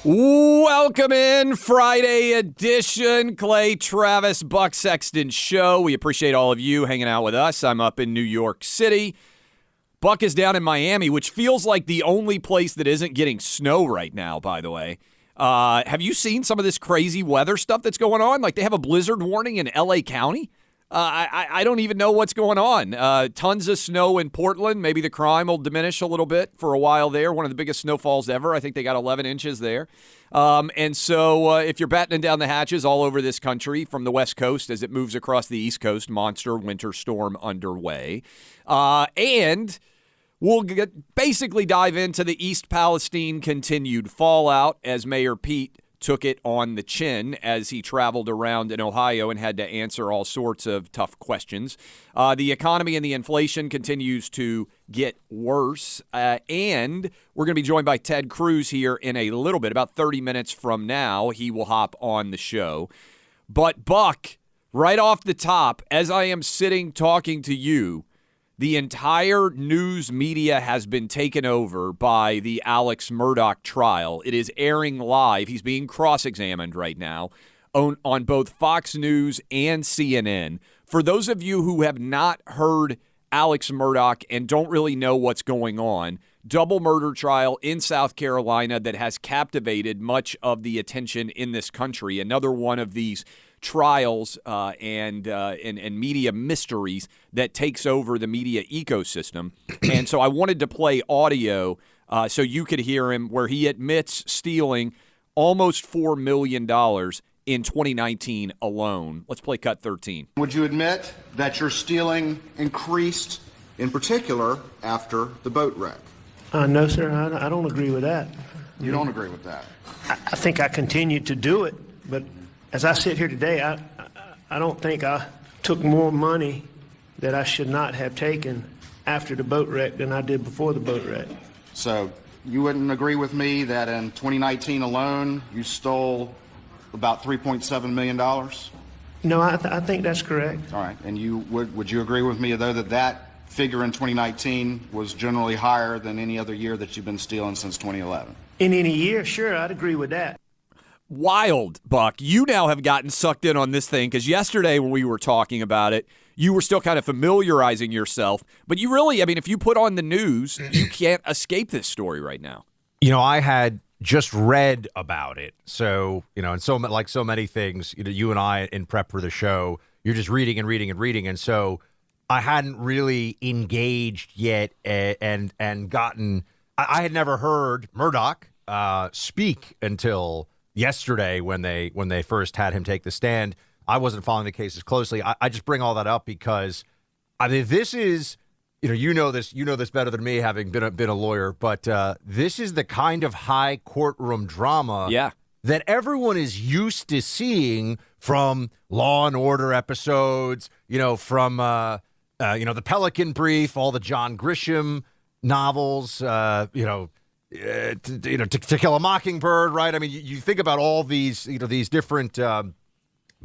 Welcome in, Friday edition, Clay, Travis, Buck Sexton show. We appreciate all of you hanging out with us. I'm up in New York City. Buck is down in Miami, which feels like the only place that isn't getting snow right now, by the way. Have you seen some of this crazy weather stuff that's going on? Like they have a blizzard warning in L.A. County. I don't even know what's going on. Tons of snow in Portland. Maybe the crime will diminish a little bit for a while there. One of the biggest snowfalls ever. I think they got 11 inches there. And so if you're battening down the hatches all over this country from the West Coast as it moves across the East Coast, monster winter storm underway. And we'll basically dive into the East Palestine continued fallout as Mayor Pete took it on the chin as he traveled around in Ohio and had to answer all sorts of tough questions. The economy and the inflation continues to get worse. And we're going to be joined by Ted Cruz here in a little bit, about 30 minutes from now. He will hop on the show. But Buck, right off the top, as I am sitting talking to you, the entire news media has been taken over by the Alex Murdaugh trial. It is airing live. He's being cross-examined right now on both Fox News and CNN. For those of you who have not heard Alex Murdaugh and don't really know what's going on, double murder trial in South Carolina that has captivated much of the attention in this country. Another one of these trials and media mysteries that takes over the media ecosystem. And so I wanted to play audio so you could hear him where he admits stealing almost $4 million in 2019 alone. Let's play cut 13. Would you admit that your stealing increased, in particular, after the boat wreck? No, sir, I don't agree with that. You don't agree with that? I think I continued to do it, but as I sit here today, I don't think I took more money that I should not have taken after the boat wreck than I did before the boat wreck. So you wouldn't agree with me that in 2019 alone, you stole about $3.7 million? No, I think that's correct. All right. And you would you agree with me, though, that figure in 2019 was generally higher than any other year that you've been stealing since 2011? In any year, sure, I'd agree with that. Wild, Buck. You now have gotten sucked in on this thing because yesterday when we were talking about it, you were still kind of familiarizing yourself. But you really, I mean, if you put on the news, you can't escape this story right now. You know, I had just read about it. So, you know, and so like so many things, you know, you and I in prep for the show, you're just reading and reading and reading. And so I hadn't really engaged yet and gotten, I had never heard Murdaugh speak until yesterday when they first had him take the stand. I wasn't following the cases closely. I just bring all that up because, I mean, this is, you know this better than me, having been a lawyer, but this is the kind of high courtroom drama that everyone is used to seeing from Law and Order episodes, from the Pelican Brief, all the John Grisham novels, To Kill a Mockingbird, right? I mean, you think about all these, these different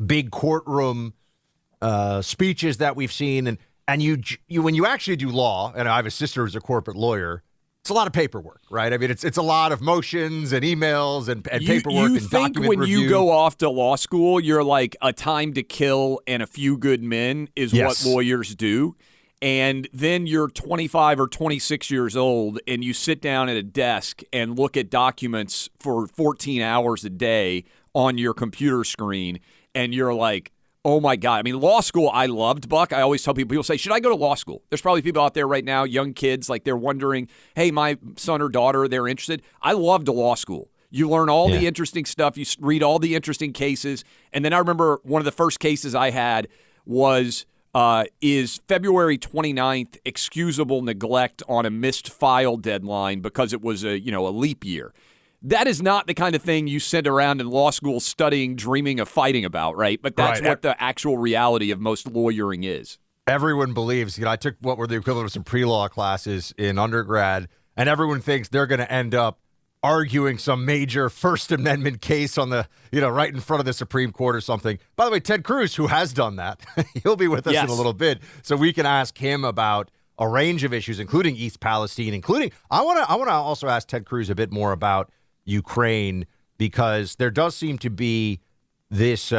big courtroom speeches that we've seen, and you when you actually do law, and I have a sister who's a corporate lawyer, it's a lot of paperwork, right? I mean, it's a lot of motions and emails and paperwork and document review. You think when you go off to law school, you're like A Time to Kill and A Few Good Men is what lawyers do. And then you're 25 or 26 years old and you sit down at a desk and look at documents for 14 hours a day on your computer screen. And you're like, oh my God. I mean, law school, I loved, Buck. I always tell people say, should I go to law school? There's probably people out there right now, young kids, like they're wondering, hey, my son or daughter, they're interested. I loved law school. You learn all the interesting stuff. You read all the interesting cases. And then I remember one of the first cases I had was is February 29th excusable neglect on a missed file deadline because it was a leap year. That is not the kind of thing you sit around in law school studying, dreaming of fighting about, right? But that's what the actual reality of most lawyering is. Everyone believes, I took what were the equivalent of some pre-law classes in undergrad, and everyone thinks they're going to end up arguing some major First Amendment case on the, right in front of the Supreme Court or something. By the way, Ted Cruz, who has done that, he'll be with us in a little bit, so we can ask him about a range of issues, including East Palestine, I want to also ask Ted Cruz a bit more about Ukraine. because there does seem to be this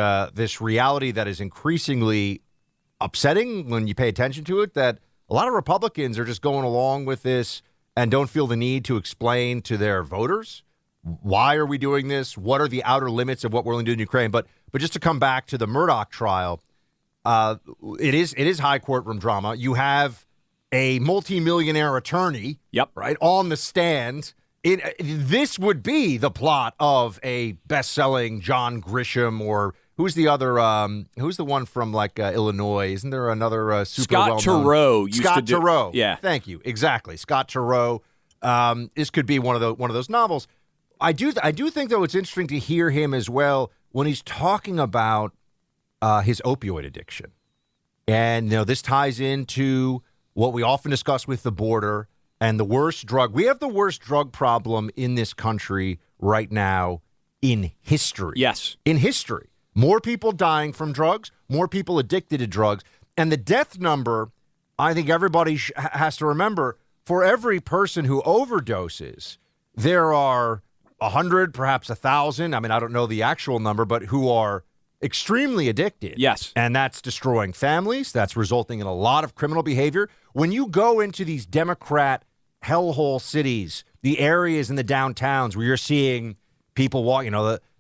reality that is increasingly upsetting when you pay attention to it, that a lot of Republicans are just going along with this and don't feel the need to explain to their voters, why are we doing this? What are the outer limits of what we're willing to do in Ukraine? But just to come back to the Murdaugh trial, it is high courtroom drama. You have a multimillionaire attorney, right, on the stand. This would be the plot of a best-selling John Grisham, or who's the other? Who's the one from Illinois? Isn't there another super Scott Turow? Scott Turow. Yeah, thank you. Exactly, Scott Turow. This could be one of those novels. I do think, though, it's interesting to hear him as well when he's talking about his opioid addiction, and this ties into what we often discuss with the border and the worst drug. We have the worst drug problem in this country right now in history. Yes, in history, more people dying from drugs, more people addicted to drugs, and the death number. I think everybody has to remember: for every person who overdoses, there are 100, perhaps 1,000. I mean, I don't know the actual number, but who are extremely addicted. Yes. And that's destroying families. That's resulting in a lot of criminal behavior. When you go into these Democrat hellhole cities, the areas in the downtowns where you're seeing people walk,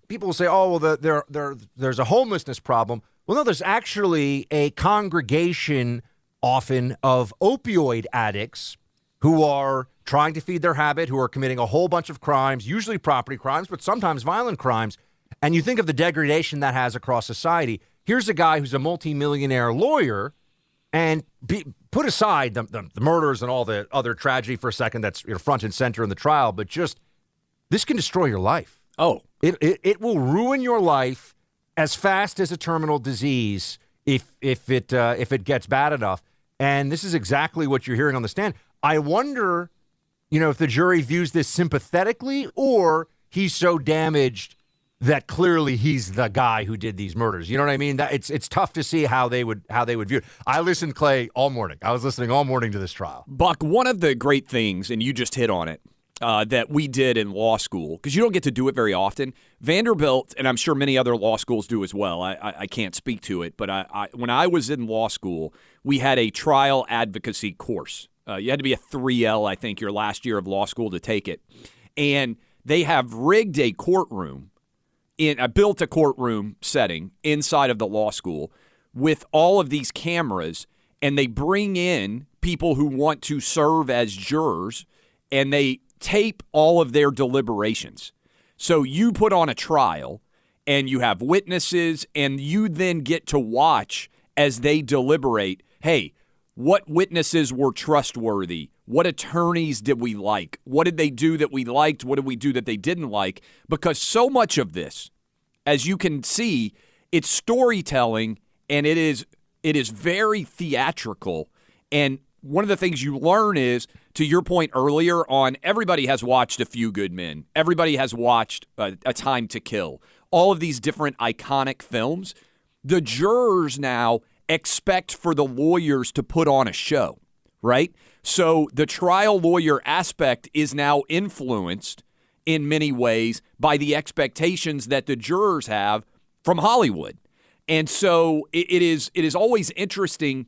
people will say, oh, well, there's a homelessness problem. Well, no, there's actually a congregation often of opioid addicts who are trying to feed their habit, who are committing a whole bunch of crimes, usually property crimes, but sometimes violent crimes. And you think of the degradation that has across society. Here's a guy who's a multimillionaire lawyer, and put aside the murders and all the other tragedy for a second that's front and center in the trial, but just this can destroy your life. Oh. It will ruin your life as fast as a terminal disease if it gets bad enough. And this is exactly what you're hearing on the stand. I wonder, if the jury views this sympathetically, or he's so damaged that clearly he's the guy who did these murders. You know what I mean? That it's tough to see how they would view it. I listened, Clay, all morning. I was listening all morning to this trial. Buck, one of the great things, and you just hit on it, that we did in law school, because you don't get to do it very often. Vanderbilt, and I'm sure many other law schools do as well. I can't speak to it, but when I was in law school, we had a trial advocacy course. You had to be a 3L, I think, your last year of law school to take it. And they have rigged a courtroom, built a courtroom setting inside of the law school with all of these cameras, and they bring in people who want to serve as jurors, and they tape all of their deliberations. So you put on a trial, and you have witnesses, and you then get to watch as they deliberate, hey, what witnesses were trustworthy? What attorneys did we like? What did they do that we liked? What did we do that they didn't like? Because so much of this, as you can see, it's storytelling, and it is very theatrical. And one of the things you learn is, to your point earlier on, everybody has watched A Few Good Men. Everybody has watched A Time to Kill. All of these different iconic films. The jurors now expect for the lawyers to put on a show, right? So the trial lawyer aspect is now influenced in many ways by the expectations that the jurors have from Hollywood. And so it is always interesting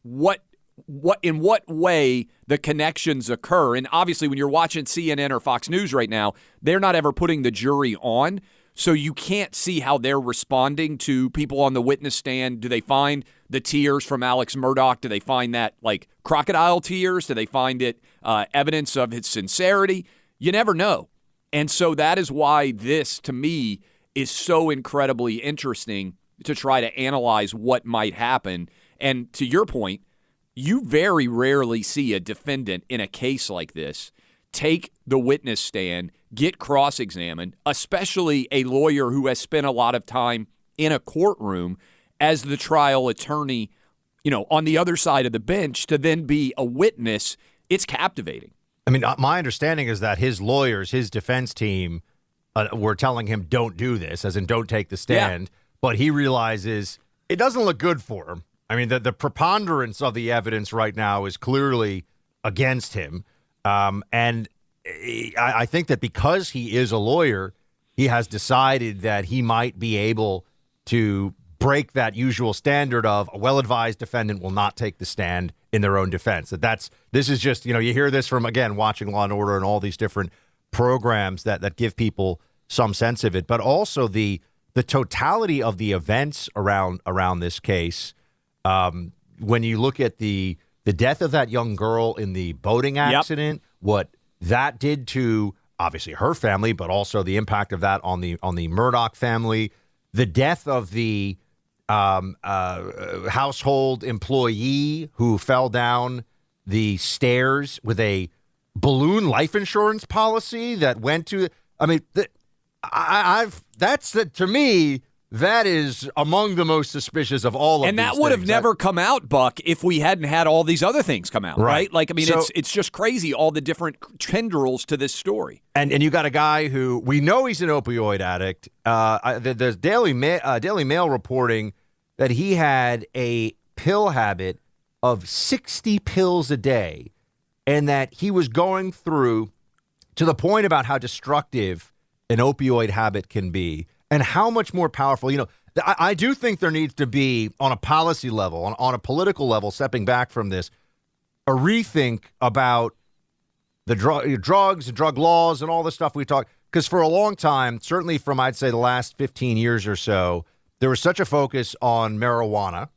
in what way the connections occur. And obviously when you're watching CNN or Fox News right now, they're not ever putting the jury on. So you can't see how they're responding to people on the witness stand. Do they find the tears from Alex Murdaugh? Do they find that like crocodile tears? Do they find it evidence of his sincerity? You never know. And so that is why this, to me, is so incredibly interesting to try to analyze what might happen. And to your point, you very rarely see a defendant in a case like this take the witness stand, get cross-examined, especially a lawyer who has spent a lot of time in a courtroom as the trial attorney, on the other side of the bench, to then be a witness. It's captivating. I mean, my understanding is that his lawyers, his defense team, were telling him, don't do this, as in don't take the stand. Yeah. But he realizes it doesn't look good for him. I mean, the preponderance of the evidence right now is clearly against him. And I think that because he is a lawyer, he has decided that he might be able to break that usual standard of a well-advised defendant will not take the stand in their own defense. This is just, you hear this from, again, watching Law & Order and all these different programs that give people some sense of it, but also the totality of the events around this case. When you look at the death of that young girl in the boating accident, what that did to obviously her family, but also the impact of that on the Murdaugh family, the death of the household employee who fell down the stairs with a balloon life insurance policy that went to. I mean, to me, that is among the most suspicious of all of these And that would have things. never come out, Buck, if we hadn't had all these other things come out, right? Like, I mean, it's just crazy, all the different tendrils to this story. And you got a guy who we know he's an opioid addict. There's Daily Mail reporting that he had a pill habit of 60 pills a day, and that he was going through to the point about how destructive an opioid habit can be and how much more powerful. I do think there needs to be, on a policy level, on a political level, stepping back from this, a rethink about the drugs and drug laws and all the stuff we talk. Because for a long time, certainly from, I'd say, the last 15 years or so, there was such a focus on marijuana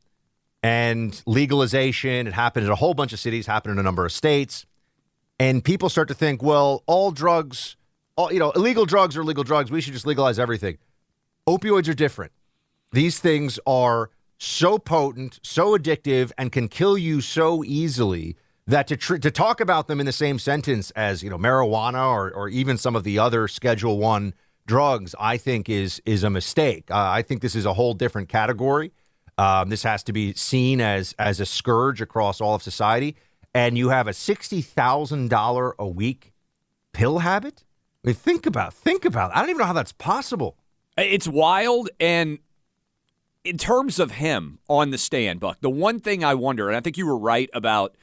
and legalization. It happened in a whole bunch of cities, happened in a number of states. And people start to think, well, all drugs, illegal drugs are legal drugs. We should just legalize everything. Opioids are different. These things are so potent, so addictive, and can kill you so easily that to talk about them in the same sentence as marijuana or even some of the other Schedule I drugs, I think is a mistake. I think this is a whole different category. This has to be seen as a scourge across all of society. And you have a $60,000 a week pill habit? I mean, think about it. I don't even know how that's possible. It's wild. And in terms of him on the stand, Buck, the one thing I wonder, and I think you were right about,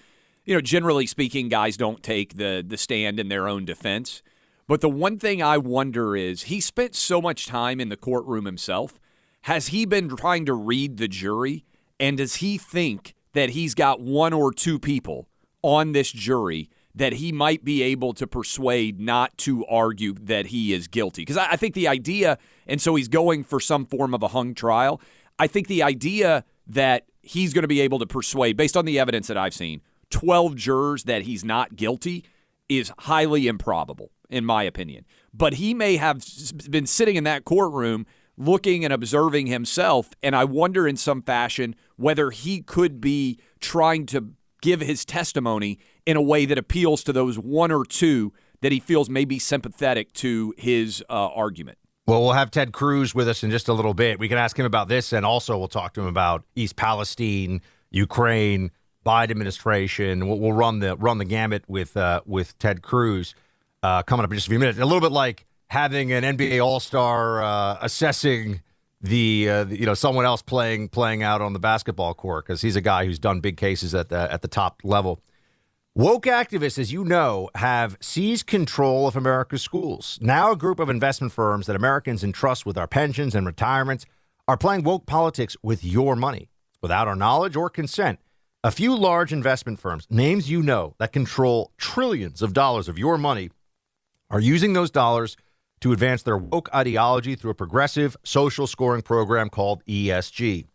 generally speaking, guys don't take the stand in their own defense. But the one thing I wonder is he spent so much time in the courtroom himself. Has he been trying to read the jury? And does he think that he's got one or two people on this jury that he might be able to persuade not to argue that he is guilty? Because I think the idea, and so he's going for some form of a hung trial, I think the idea that he's going to be able to persuade, based on the evidence that I've seen, 12 jurors that he's not guilty is highly improbable, in my opinion. But he may have been sitting in that courtroom looking and observing himself, and I wonder in some fashion whether he could be trying to give his testimony in a way that appeals to those one or two that he feels may be sympathetic to his argument. Well, we'll have Ted Cruz with us in just a little bit. We can ask him about this, and also we'll talk to him about East Palestine, Ukraine, Biden administration. We'll run the gamut with Ted Cruz coming up in just a few minutes. A little bit like having an NBA All-Star assessing the someone else playing out on the basketball court, because he's a guy who's done big cases at the top level. Woke activists, as you know, have seized control of America's schools. Now a group of investment firms that Americans entrust with our pensions and retirements are playing woke politics with your money without our knowledge or consent. A few large investment firms, names you know, that control trillions of dollars of your money, are using those dollars to advance their woke ideology through a progressive social scoring program called ESG.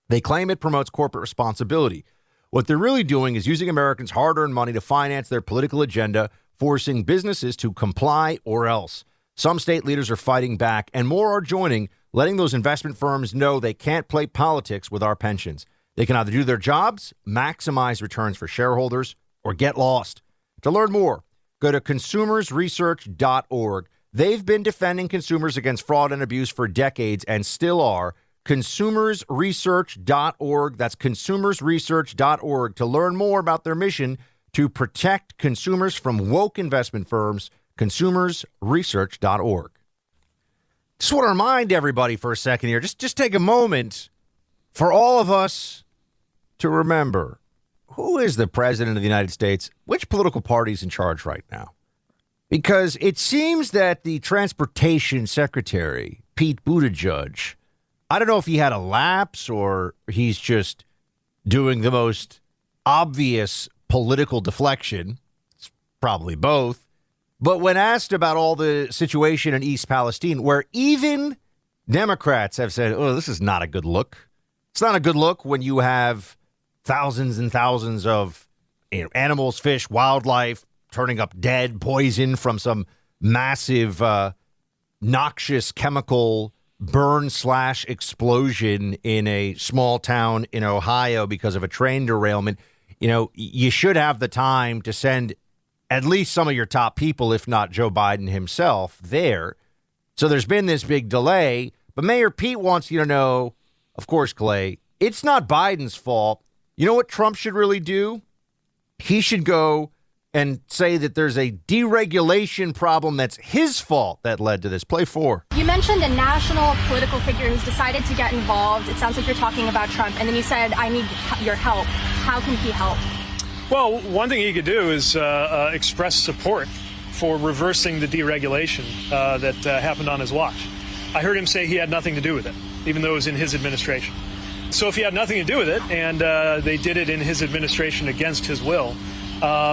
They claim it promotes corporate responsibility. What they're really doing is using Americans' hard-earned money to finance their political agenda, forcing businesses to comply or else. Some state leaders are fighting back, and more are joining, letting those investment firms know they can't play politics with our pensions. They can either do their jobs, maximize returns for shareholders, or get lost. To learn more, go to consumersresearch.org. They've been defending consumers against fraud and abuse for decades and still are. Consumersresearch.org. That's consumersresearch.org to learn more about their mission to protect consumers from woke investment firms. Consumersresearch.org. Just want to remind everybody for a second here, just take a moment for all of us to remember, who is the president of the United States? Which political party is in charge right now? Because it seems that the transportation secretary, Pete Buttigieg, I don't know if he had a lapse or he's just doing the most obvious political deflection. It's probably both. But when asked about all the situation in East Palestine, where even Democrats have said, oh, this is not a good look. It's not a good look when you have thousands and thousands of animals, fish, wildlife turning up dead, poison from some massive noxious chemical burn/explosion in a small town in Ohio because of a train derailment. You should have the time to send at least some of your top people, if not Joe Biden himself, there. So there's been this big delay. But Mayor Pete wants you to know, of course, Clay, it's not Biden's fault. You know what Trump should really do? He should go and say that there's a deregulation problem that's his fault that led to this. Play 4. You mentioned a national political figure who's decided to get involved. It sounds like you're talking about Trump. And then you said, I need your help. How can he help? Well, one thing he could do is express support for reversing the deregulation that happened on his watch. I heard him say he had nothing to do with it, even though it was in his administration. So if he had nothing to do with it and they did it in his administration against his will,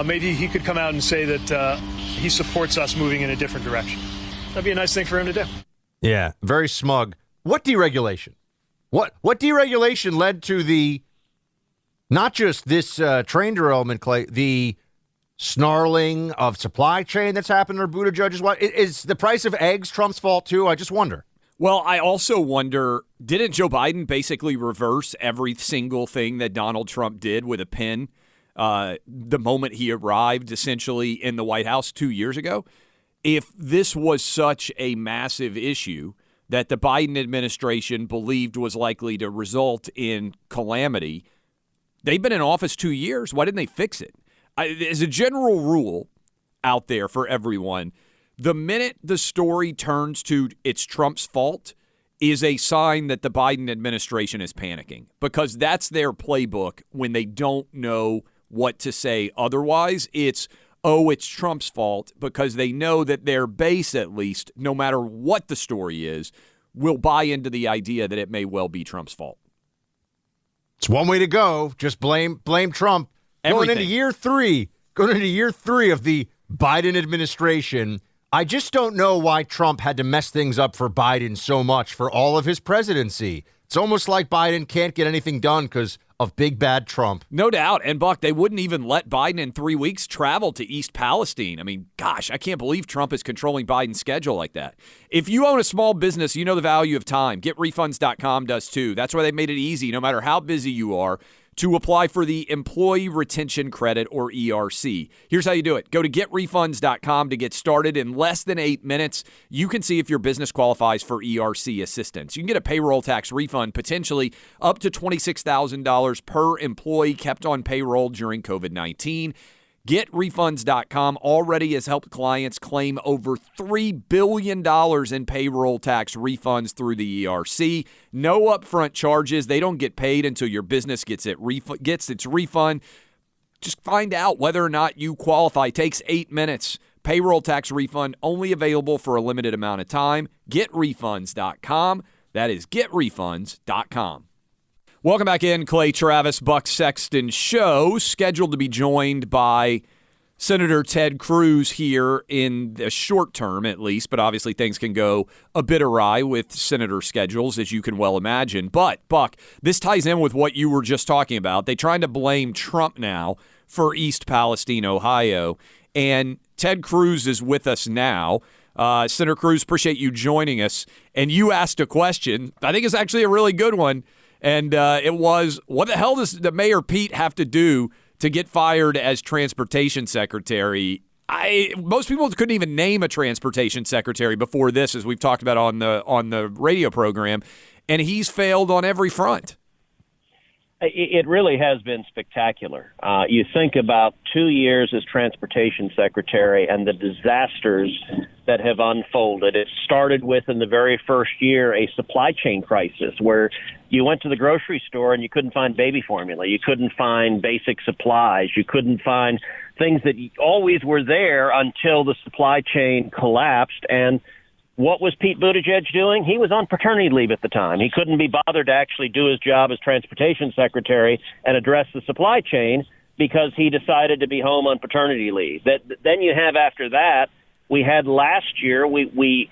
maybe he could come out and say that he supports us moving in a different direction. That'd be a nice thing for him to do. Yeah, very smug. What deregulation? What deregulation led to the, not just this train derailment, Clay, the snarling of supply chain that's happened under Buttigieg's watch? Is the price of eggs Trump's fault too? I just wonder. Well, I also wonder, didn't Joe Biden basically reverse every single thing that Donald Trump did with a pen the moment he arrived essentially in the White House 2 years ago? If this was such a massive issue that the Biden administration believed was likely to result in calamity, they've been in office 2 years. Why didn't they fix it? As a general rule out there for everyone, the minute the story turns to it's Trump's fault is a sign that the Biden administration is panicking, because that's their playbook when they don't know what to say. Otherwise, it's Trump's fault, because they know that their base, at least, no matter what the story is, will buy into the idea that it may well be Trump's fault. It's one way to go. Just blame Trump. Going into year three of the Biden administration, I just don't know why Trump had to mess things up for Biden so much for all of his presidency. It's almost like Biden can't get anything done because of big bad Trump. No doubt. And, Buck, they wouldn't even let Biden in 3 weeks travel to East Palestine. I mean, gosh, I can't believe Trump is controlling Biden's schedule like that. If you own a small business, you know the value of time. GetRefunds.com does too. That's why they made it easy, no matter how busy you are, to apply for the Employee Retention Credit, or ERC. Here's how you do it. Go to GetRefunds.com to get started. In less than 8 minutes, you can see if your business qualifies for ERC assistance. You can get a payroll tax refund, potentially up to $26,000 per employee kept on payroll during COVID-19. GetRefunds.com already has helped clients claim over $3 billion in payroll tax refunds through the ERC. No upfront charges. They don't get paid until your business gets its refund. Just find out whether or not you qualify. It takes 8 minutes. Payroll tax refund only available for a limited amount of time. GetRefunds.com. That is GetRefunds.com. Welcome back in, Clay Travis, Buck Sexton Show, scheduled to be joined by Senator Ted Cruz here in the short term, at least, but obviously things can go a bit awry with senator schedules, as you can well imagine. But, Buck, this ties in with what you were just talking about. They're trying to blame Trump now for East Palestine, Ohio, and Ted Cruz is with us now. Senator Cruz, appreciate you joining us, and you asked a question. I think it's actually a really good one. And it was, what the hell does the Mayor Pete have to do to get fired as transportation secretary? Most people couldn't even name a transportation secretary before this, as we've talked about on the radio program, and he's failed on every front. It really has been spectacular. You think about 2 years as transportation secretary and the disasters that have unfolded. It started with, in the very first year, a supply chain crisis where you went to the grocery store and you couldn't find baby formula. You couldn't find basic supplies. You couldn't find things that always were there until the supply chain collapsed. And what was Pete Buttigieg doing? He was on paternity leave at the time. He couldn't be bothered to actually do his job as transportation secretary and address the supply chain because he decided to be home on paternity leave. Then you have, after that, we had last year, we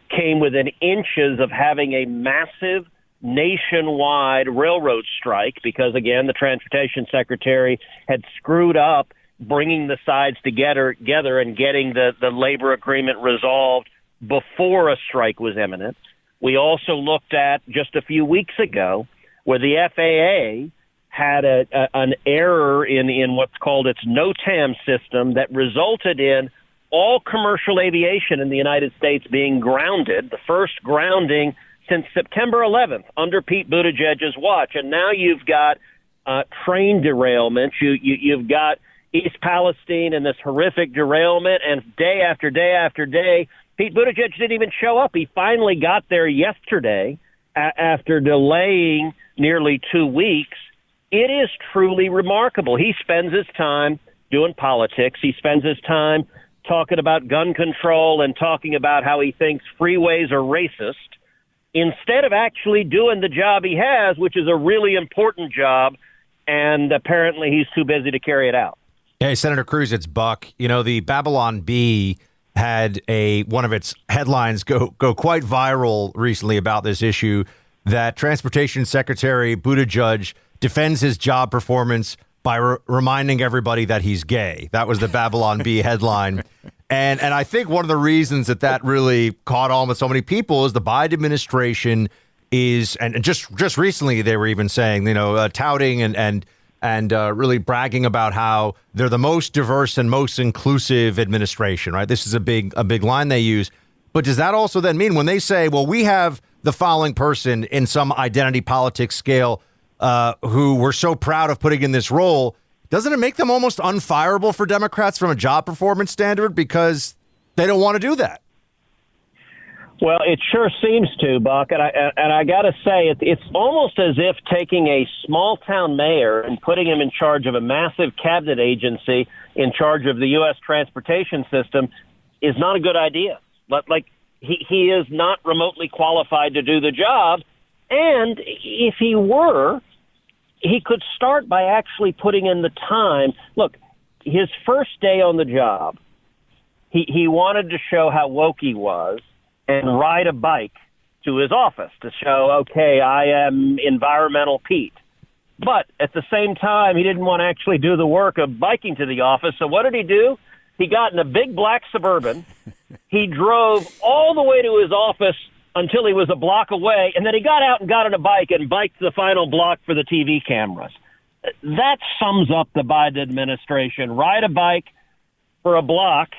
came within inches of having a massive nationwide railroad strike because, again, the transportation secretary had screwed up bringing the sides together and getting the labor agreement resolved before a strike was imminent. We also looked at just a few weeks ago where the FAA had an error in what's called its NOTAM system that resulted in all commercial aviation in the United States being grounded, the first grounding since September 11th under Pete Buttigieg's watch. And now you've got train derailments. You've got East Palestine and this horrific derailment, and day after day after day, Pete Buttigieg didn't even show up. He finally got there yesterday after delaying nearly 2 weeks. It is truly remarkable. He spends his time doing politics. He spends his time talking about gun control and talking about how he thinks freeways are racist, instead of actually doing the job he has, which is a really important job, and apparently he's too busy to carry it out. Hey, Senator Cruz, it's Buck. You know, the Babylon Bee had one of its headlines go quite viral recently about this issue, that Transportation Secretary Buttigieg defends his job performance by reminding everybody that he's gay. That was the Babylon Bee headline. And I think one of the reasons that really caught on with so many people is the Biden administration is, and just recently they were even saying, touting and really bragging about how they're the most diverse and most inclusive administration, right? This is a big line they use. But does that also then mean when they say, well, we have the following person in some identity politics scale who we're so proud of putting in this role, doesn't it make them almost unfireable for Democrats from a job performance standard because they don't want to do that? Well, it sure seems to, Buck, and I got to say, it's almost as if taking a small-town mayor and putting him in charge of a massive cabinet agency in charge of the U.S. transportation system is not a good idea. Like, he is not remotely qualified to do the job, and if he were, he could start by actually putting in the time. Look, his first day on the job, he wanted to show how woke he was and ride a bike to his office to show, okay, I am environmental Pete. But at the same time, he didn't want to actually do the work of biking to the office. So what did he do? He got in a big black Suburban. He drove all the way to his office until he was a block away, and then he got out and got on a bike and biked the final block for the TV cameras. That sums up the Biden administration. Ride a bike for a block,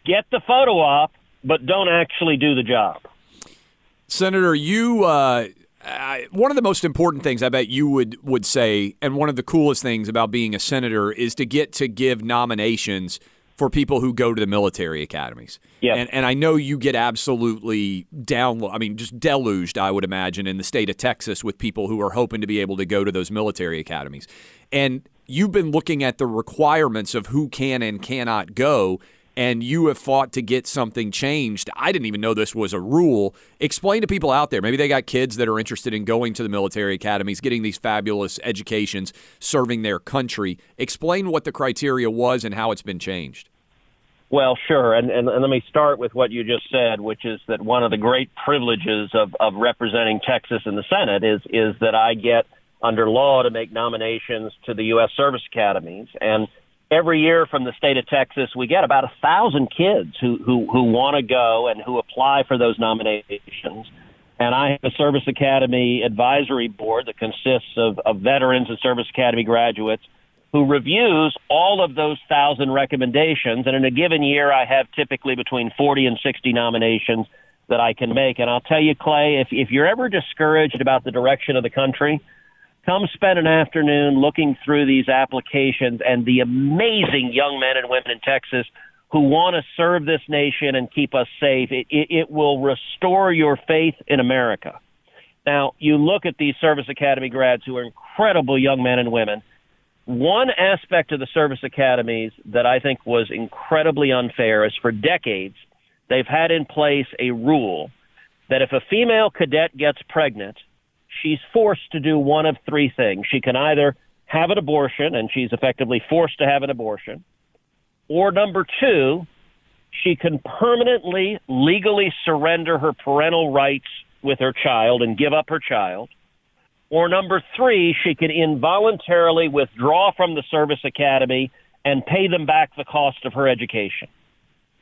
get the photo op, but don't actually do the job. Senator, you one of the most important things I bet you would say, and one of the coolest things about being a senator, is to get to give nominations for people who go to the military academies. Yeah. And I know you get absolutely just deluged, I would imagine, in the state of Texas with people who are hoping to be able to go to those military academies. And you've been looking at the requirements of who can and cannot go, and you have fought to get something changed. I didn't even know this was a rule. Explain to people out there, maybe they got kids that are interested in going to the military academies, getting these fabulous educations, serving their country. Explain what the criteria was and how it's been changed. Well, sure. And let me start with what you just said, which is that one of the great privileges of representing Texas in the Senate is that I get under law to make nominations to the U.S. service academies. And every year from the state of Texas, we get about 1,000 kids who want to go and who apply for those nominations. And I have a service academy advisory board that consists of veterans and service academy graduates who reviews all of those 1,000 recommendations. And in a given year, I have typically between 40 and 60 nominations that I can make. And I'll tell you, Clay, if you're ever discouraged about the direction of the country, come spend an afternoon looking through these applications and the amazing young men and women in Texas who want to serve this nation and keep us safe. It will restore your faith in America. Now, you look at these service academy grads who are incredible young men and women. One aspect of the service academies that I think was incredibly unfair is for decades, they've had in place a rule that if a female cadet gets pregnant, she's forced to do one of three things. She can either have an abortion, and she's effectively forced to have an abortion, or number two, she can permanently, legally surrender her parental rights with her child and give up her child. Or number three, she can involuntarily withdraw from the service academy and pay them back the cost of her education.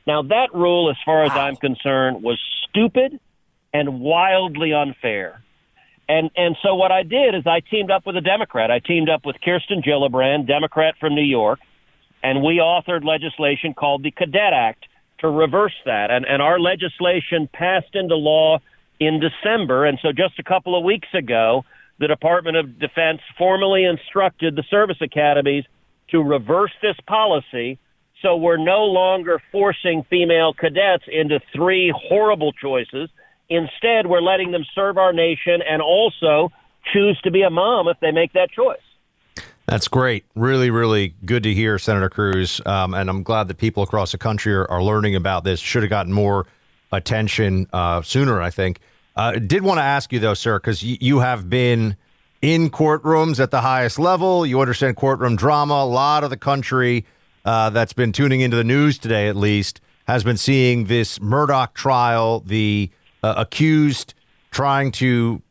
Now, that rule, as far as I'm concerned, was stupid and wildly unfair. And so what I did is I teamed up with a Democrat. I teamed up with Kirsten Gillibrand, Democrat from New York, and we authored legislation called the Cadet Act to reverse that. And our legislation passed into law in December. And so just a couple of weeks ago, the Department of Defense formally instructed the service academies to reverse this policy. So we're no longer forcing female cadets into three horrible choices. Instead, we're letting them serve our nation and also choose to be a mom if they make that choice. That's great. Really, really good to hear, Senator Cruz. And I'm glad that people across the country are learning about this. Should have gotten more attention sooner, I think. Did want to ask you, though, sir, because you have been in courtrooms at the highest level. You understand courtroom drama. A lot of the country that's been tuning into the news today, at least, has been seeing this Murdaugh trial, the accused trying to,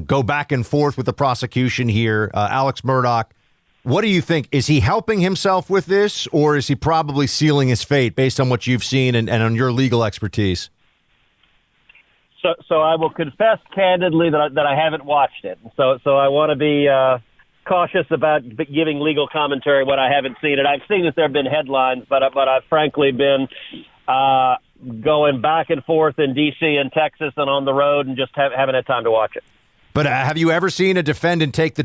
go back and forth with the prosecution here. Alex Murdaugh, what do you think? Is he helping himself with this, or is he probably sealing his fate based on what you've seen and on your legal expertise? So I will confess candidly that I haven't watched it. So I want to be cautious about giving legal commentary when I haven't seen it. I've seen that there have been headlines, but I've frankly been going back and forth in D.C. and Texas and on the road and just haven't had time to watch it. But have you ever seen a defendant take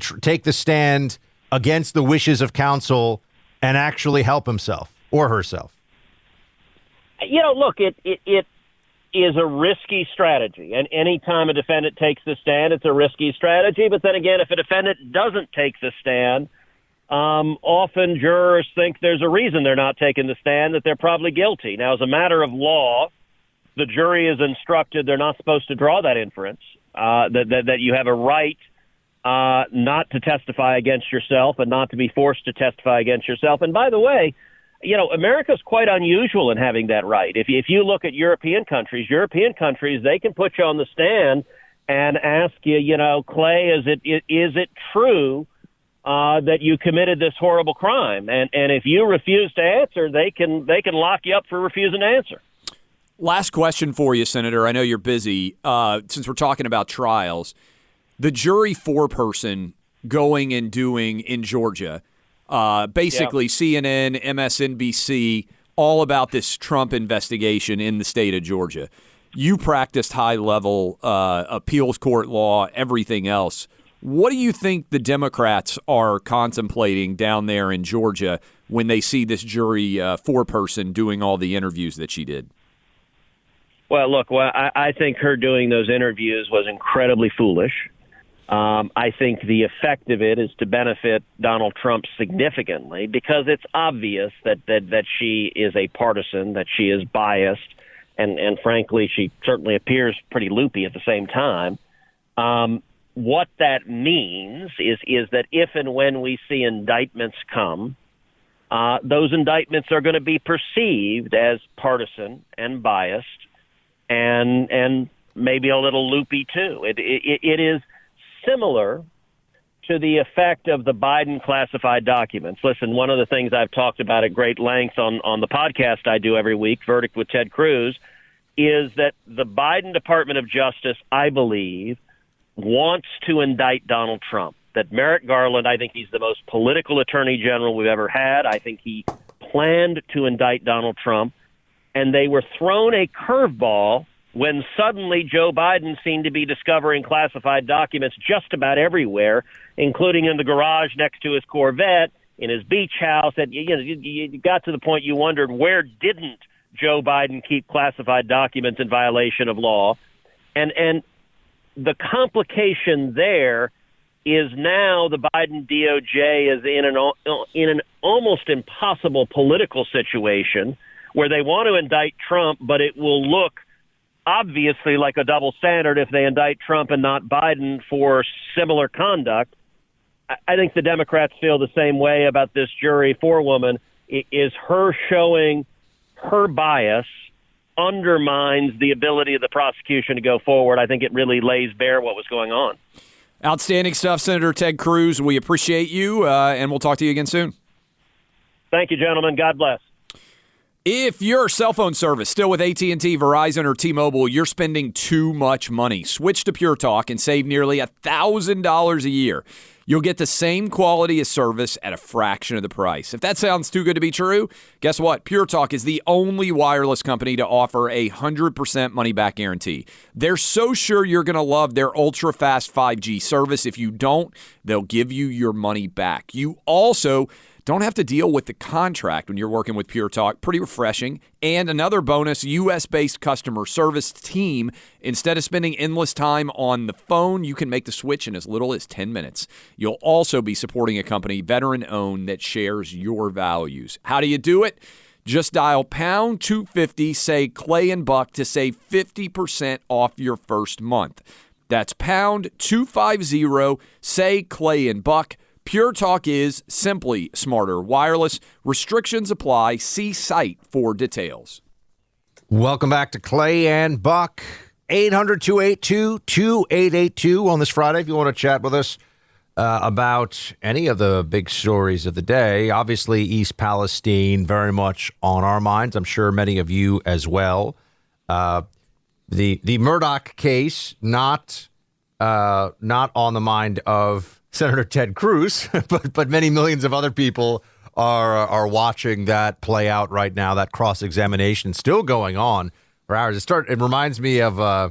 the stand against the wishes of counsel and actually help himself or herself? Look, it is a risky strategy. And any time a defendant takes the stand, it's a risky strategy. But then again, if a defendant doesn't take the stand, often jurors think there's a reason they're not taking the stand, that they're probably guilty. Now, as a matter of law, the jury is instructed they're not supposed to draw that inference, that you have a right not to testify against yourself and not to be forced to testify against yourself. And by the way, America's quite unusual in having that right. If you look at European countries, they can put you on the stand and ask you, Clay, is it true that you committed this horrible crime? And if you refuse to answer, they can lock you up for refusing to answer. Last question for you, Senator. I know you're busy. Since we're talking about trials, the jury foreperson going and doing in Georgia, basically CNN, MSNBC, all about this Trump investigation in the state of Georgia. You practiced high-level appeals court law, everything else. What do you think the Democrats are contemplating down there in Georgia when they see this jury foreperson doing all the interviews that she did? Well, look, I think her doing those interviews was incredibly foolish. I think the effect of it is to benefit Donald Trump significantly because it's obvious that she is a partisan, that she is biased, and frankly, she certainly appears pretty loopy at the same time. What that means is that if and when we see indictments come, those indictments are going to be perceived as partisan and biased and maybe a little loopy too. It is similar to the effect of the Biden classified documents. Listen, one of the things I've talked about at great length on the podcast I do every week, Verdict with Ted Cruz, is that the Biden Department of Justice, I believe, wants to indict Donald Trump. That Merrick Garland, I think he's the most political attorney general we've ever had. I think he planned to indict Donald Trump, and they were thrown a curveball when suddenly Joe Biden seemed to be discovering classified documents just about everywhere, including in the garage next to his Corvette, in his beach house. And you got to the point you wondered, where didn't Joe Biden keep classified documents in violation of law? And the complication there is now the Biden DOJ is in an almost impossible political situation where they want to indict Trump, but it will look obviously like a double standard if they indict Trump and not Biden for similar conduct. I think the Democrats feel the same way about this jury forewoman. Is her showing her bias undermines the ability of the prosecution to go forward. I think it really lays bare what was going on. Outstanding stuff, Senator Ted Cruz. We appreciate you, and we'll talk to you again soon. Thank you, gentlemen. God bless. If your cell phone service still with AT&T, Verizon, or T-Mobile, you're spending too much money. Switch to Pure Talk and save nearly $1,000 a year. You'll get the same quality of service at a fraction of the price. If that sounds too good to be true, guess what? Pure Talk is the only wireless company to offer a 100% money-back guarantee. They're so sure you're going to love their ultra-fast 5G service. If you don't, they'll give you your money back. You also don't have to deal with the contract when you're working with Pure Talk. Pretty refreshing. And another bonus, U.S.-based customer service team. Instead of spending endless time on the phone, you can make the switch in as little as 10 minutes. You'll also be supporting a company veteran-owned that shares your values. How do you do it? Just dial pound 250, say Clay and Buck to save 50% off your first month. That's pound 250, say Clay and Buck. Pure Talk is simply smarter wireless. Restrictions apply. See site for details. Welcome back to Clay and Buck. 800-282-2882 on this Friday if you want to chat with us about any of the big stories of the day. Obviously, East Palestine very much on our minds. I'm sure many of you as well. The Murdaugh case, not on the mind of Senator Ted Cruz, but many millions of other people are watching that play out right now. That cross-examination still going on for hours. It reminds me of my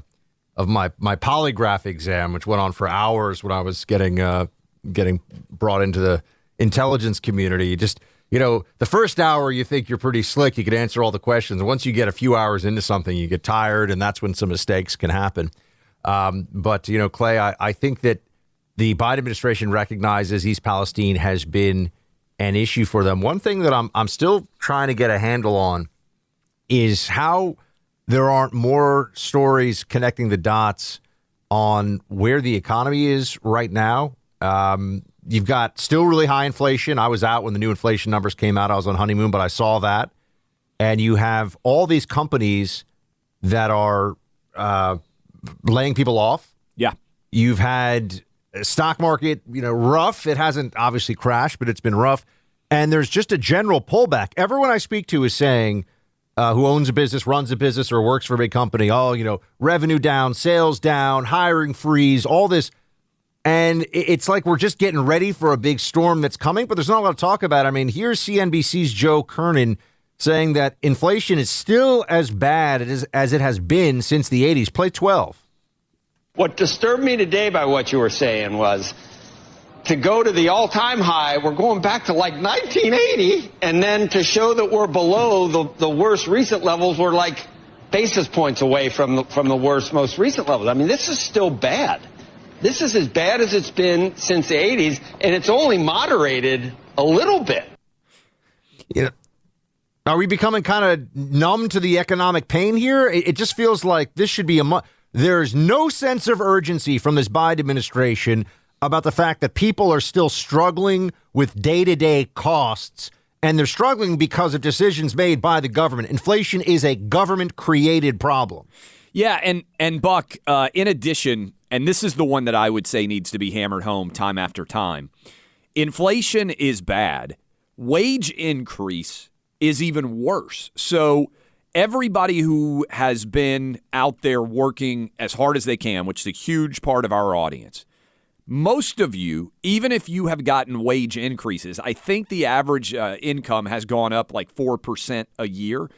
polygraph exam, which went on for hours when I was getting brought into the intelligence community. The first hour you think you're pretty slick, you could answer all the questions. Once you get a few hours into something, you get tired, and that's when some mistakes can happen. But Clay, I think that the Biden administration recognizes East Palestine has been an issue for them. One thing that I'm still trying to get a handle on is how there aren't more stories connecting the dots on where the economy is right now. You've got still really high inflation. I was out when the new inflation numbers came out. I was on honeymoon, but I saw that. And you have all these companies that are laying people off. Yeah. You've had stock market, rough. It hasn't obviously crashed, but it's been rough. And there's just a general pullback. Everyone I speak to is saying, who owns a business, runs a business, or works for a big company, revenue down, sales down, hiring freeze, all this. And it's like we're just getting ready for a big storm that's coming, but there's not a lot to talk about. I mean, here's CNBC's Joe Kernan saying that inflation is still as bad as it has been since the 80s. Play 12. What disturbed me today by what you were saying was to go to the all-time high, we're going back to like 1980, and then to show that we're below the worst recent levels, we're like basis points away from the worst, most recent levels. I mean, this is still bad. This is as bad as it's been since the 80s, and it's only moderated a little bit. Are we becoming kind of numb to the economic pain here? It just feels like this should be there's no sense of urgency from this Biden administration about the fact that people are still struggling with day-to-day costs, and they're struggling because of decisions made by the government. Inflation is a government-created problem. Yeah, and Buck, in addition, and this is the one that I would say needs to be hammered home time after time, inflation is bad. Wage increase is even worse. So everybody who has been out there working as hard as they can, which is a huge part of our audience, most of you, even if you have gotten wage increases, I think the average income has gone up like 4% a year.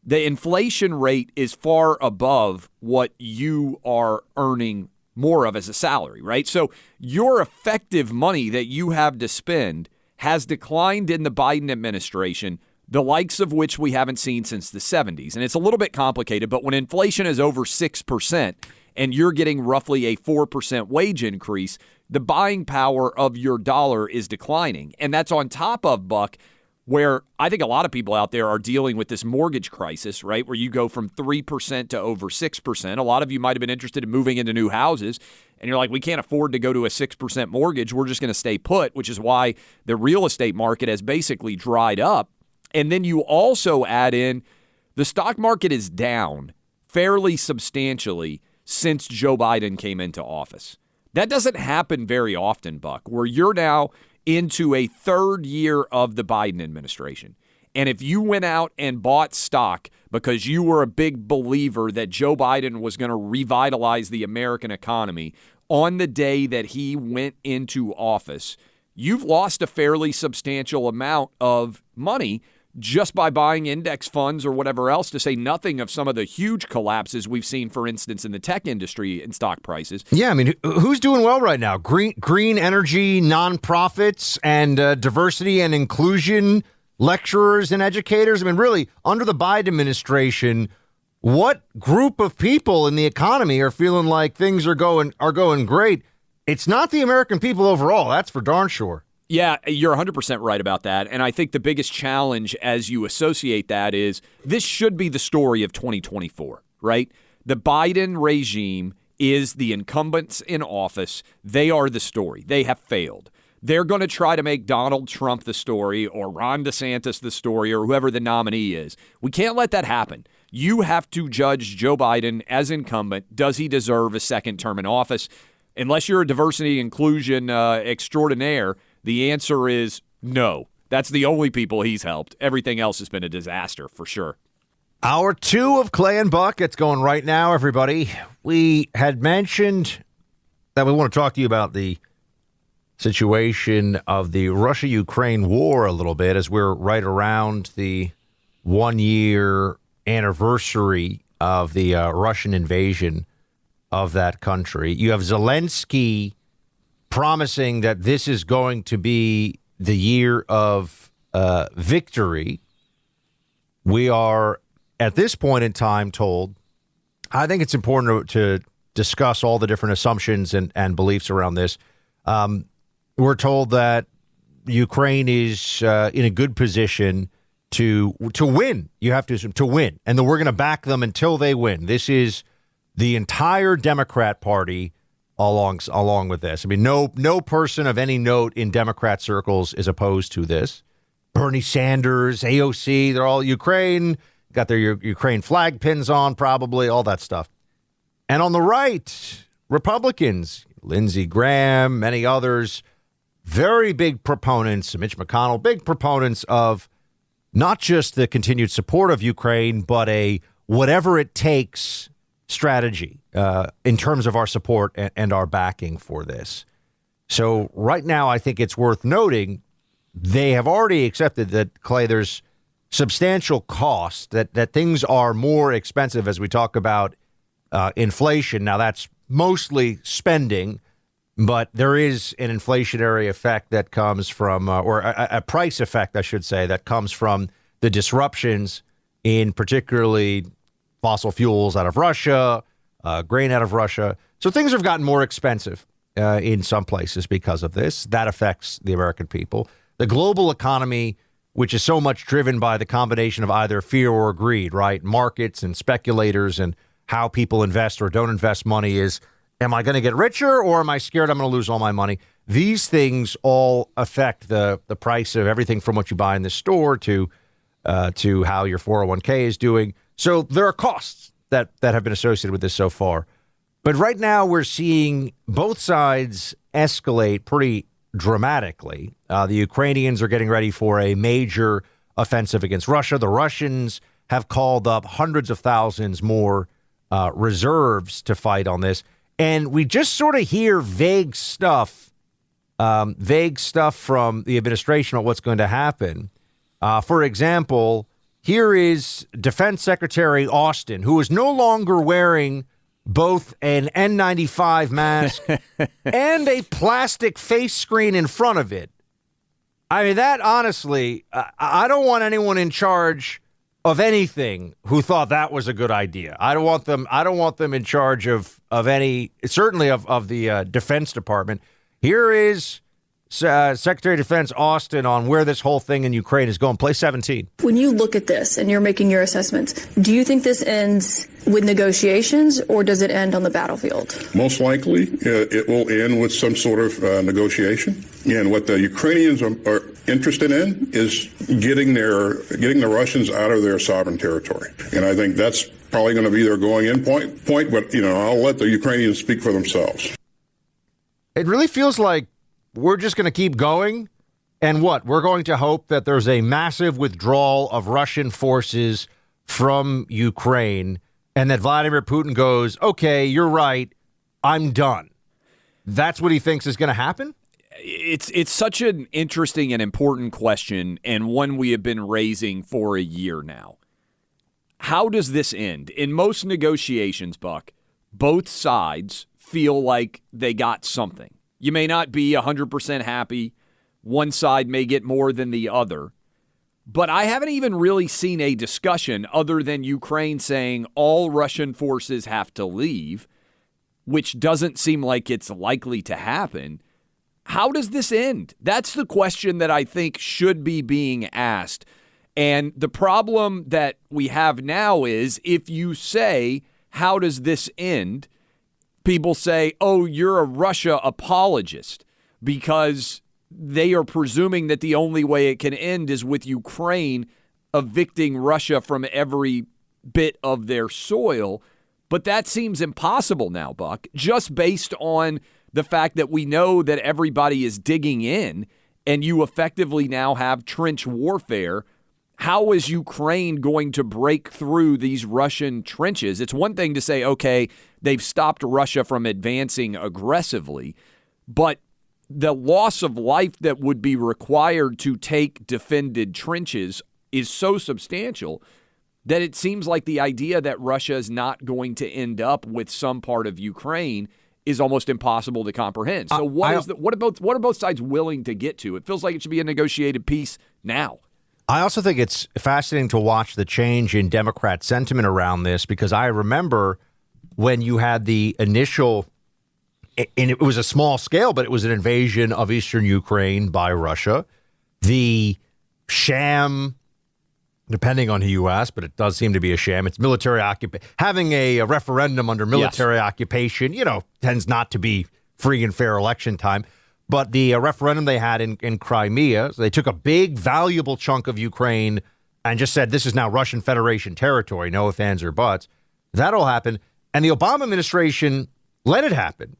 The inflation rate is far above what you are earning more of as a salary, right? So your effective money that you have to spend has declined in the Biden administration, the likes of which we haven't seen since the 70s. And it's a little bit complicated, but when inflation is over 6% and you're getting roughly a 4% wage increase, the buying power of your dollar is declining. And that's on top of, Buck, where I think a lot of people out there are dealing with this mortgage crisis, right, where you go from 3% to over 6%. A lot of you might have been interested in moving into new houses, and you're like, we can't afford to go to a 6% mortgage. We're just going to stay put, which is why the real estate market has basically dried up. And then you also add in the stock market is down fairly substantially since Joe Biden came into office. That doesn't happen very often, Buck, where you're now into a third year of the Biden administration. And if you went out and bought stock because you were a big believer that Joe Biden was going to revitalize the American economy on the day that he went into office, you've lost a fairly substantial amount of money just by buying index funds or whatever else, to say nothing of some of the huge collapses we've seen, for instance, in the tech industry and stock prices. Yeah, I mean, who's doing well right now? Green energy nonprofits and diversity and inclusion lecturers and educators. I mean, really, under the Biden administration, what group of people in the economy are feeling like things are going great? It's not the American people overall. That's for darn sure. Yeah, you're 100% right about that. And I think the biggest challenge as you associate that is this should be the story of 2024, right? The Biden regime is the incumbents in office. They are the story. They have failed. They're going to try to make Donald Trump the story or Ron DeSantis the story or whoever the nominee is. We can't let that happen. You have to judge Joe Biden as incumbent. Does he deserve a second term in office? Unless you're a diversity inclusion extraordinaire, the answer is no. That's the only people he's helped. Everything else has been a disaster for sure. Hour 2 of Clay and Buck. It's going right now, everybody. We had mentioned that we want to talk to you about the situation of the Russia-Ukraine war a little bit, as we're right around the 1-year anniversary of the Russian invasion of that country. You have Zelensky promising that this is going to be the year of victory. We are, at this point in time, told, I think it's important to discuss all the different assumptions and beliefs around this. We're told that Ukraine is in a good position to win. You have to win, and that we're going to back them until they win. This is the entire Democrat Party along with this. I mean, no person of any note in Democrat circles is opposed to this. Bernie Sanders, AOC, they're all Ukraine, got their Ukraine flag pins on, probably, all that stuff. And on the right, Republicans, Lindsey Graham, many others, very big proponents, Mitch McConnell, big proponents of not just the continued support of Ukraine, but a whatever it takes strategy in terms of our support and our backing for this. So right now, I think it's worth noting they have already accepted that, Clay, there's substantial cost, that things are more expensive as we talk about inflation. Now, that's mostly spending, but there is an inflationary effect that comes from, or a price effect, I should say, that comes from the disruptions in particularly fossil fuels out of Russia, grain out of Russia. So things have gotten more expensive in some places because of this. That affects the American people. The global economy, which is so much driven by the combination of either fear or greed, right? Markets and speculators and how people invest or don't invest money is, am I going to get richer or am I scared I'm going to lose all my money? These things all affect the price of everything from what you buy in the store to how your 401k is doing. So there are costs that have been associated with this so far. But right now we're seeing both sides escalate pretty dramatically. The Ukrainians are getting ready for a major offensive against Russia. The Russians have called up hundreds of thousands more reserves to fight on this. And we just sort of hear vague stuff from the administration on what's going to happen. For example, here is Defense Secretary Austin, who is no longer wearing both an N95 mask and a plastic face screen in front of it. I mean, that honestly, I don't want anyone in charge of anything who thought that was a good idea. I don't want them in charge of any, certainly of the Defense Department. Here is Secretary of Defense Austin on where this whole thing in Ukraine is going. Play 17. When you look at this and you're making your assessments, do you think this ends with negotiations or does it end on the battlefield? Most likely, it will end with some sort of negotiation. And what the Ukrainians are interested in is getting the Russians out of their sovereign territory. And I think that's probably going to be their going in point. But, I'll let the Ukrainians speak for themselves. It really feels like we're just going to keep going. And what? We're going to hope that there's a massive withdrawal of Russian forces from Ukraine and that Vladimir Putin goes, okay, you're right, I'm done. That's what he thinks is going to happen? It's such an interesting and important question, and one we have been raising for a year now. How does this end? In most negotiations, Buck, both sides feel like they got something. You may not be 100% happy. One side may get more than the other. But I haven't even really seen a discussion other than Ukraine saying all Russian forces have to leave, which doesn't seem like it's likely to happen. How does this end? That's the question that I think should be being asked. And the problem that we have now is if you say, how does this end? People say, oh, you're a Russia apologist because they are presuming that the only way it can end is with Ukraine evicting Russia from every bit of their soil. But that seems impossible now, Buck, just based on the fact that we know that everybody is digging in and you effectively now have trench warfare. How is Ukraine going to break through these Russian trenches? It's one thing to say, okay, they've stopped Russia from advancing aggressively, but the loss of life that would be required to take defended trenches is so substantial that it seems like the idea that Russia is not going to end up with some part of Ukraine is almost impossible to comprehend. So what are both sides willing to get to? It feels like it should be a negotiated peace now. I also think it's fascinating to watch the change in Democrat sentiment around this because I remember when you had the initial, and it was a small scale, but it was an invasion of eastern Ukraine by Russia. The sham, depending on who you ask, but it does seem to be a sham. It's military occupation. Having a referendum under military occupation, tends not to be free and fair election time. But the referendum they had in Crimea, so they took a big, valuable chunk of Ukraine and just said, this is now Russian Federation territory, no ifs, ands, or buts. That all happened. And the Obama administration let it happen.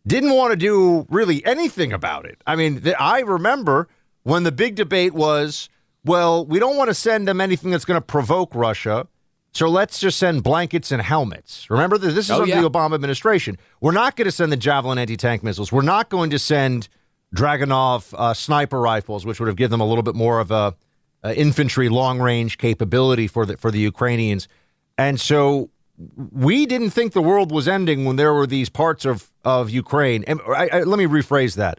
Didn't want to do really anything about it. I mean, I remember when the big debate was, well, we don't want to send them anything that's going to provoke Russia, so let's just send blankets and helmets. Remember, this is under the Obama administration. We're not going to send the Javelin anti-tank missiles. We're not going to send Dragunov sniper rifles, which would have given them a little bit more of a infantry long-range capability for the Ukrainians. And so we didn't think the world was ending when there were these parts of Ukraine. And let me rephrase that.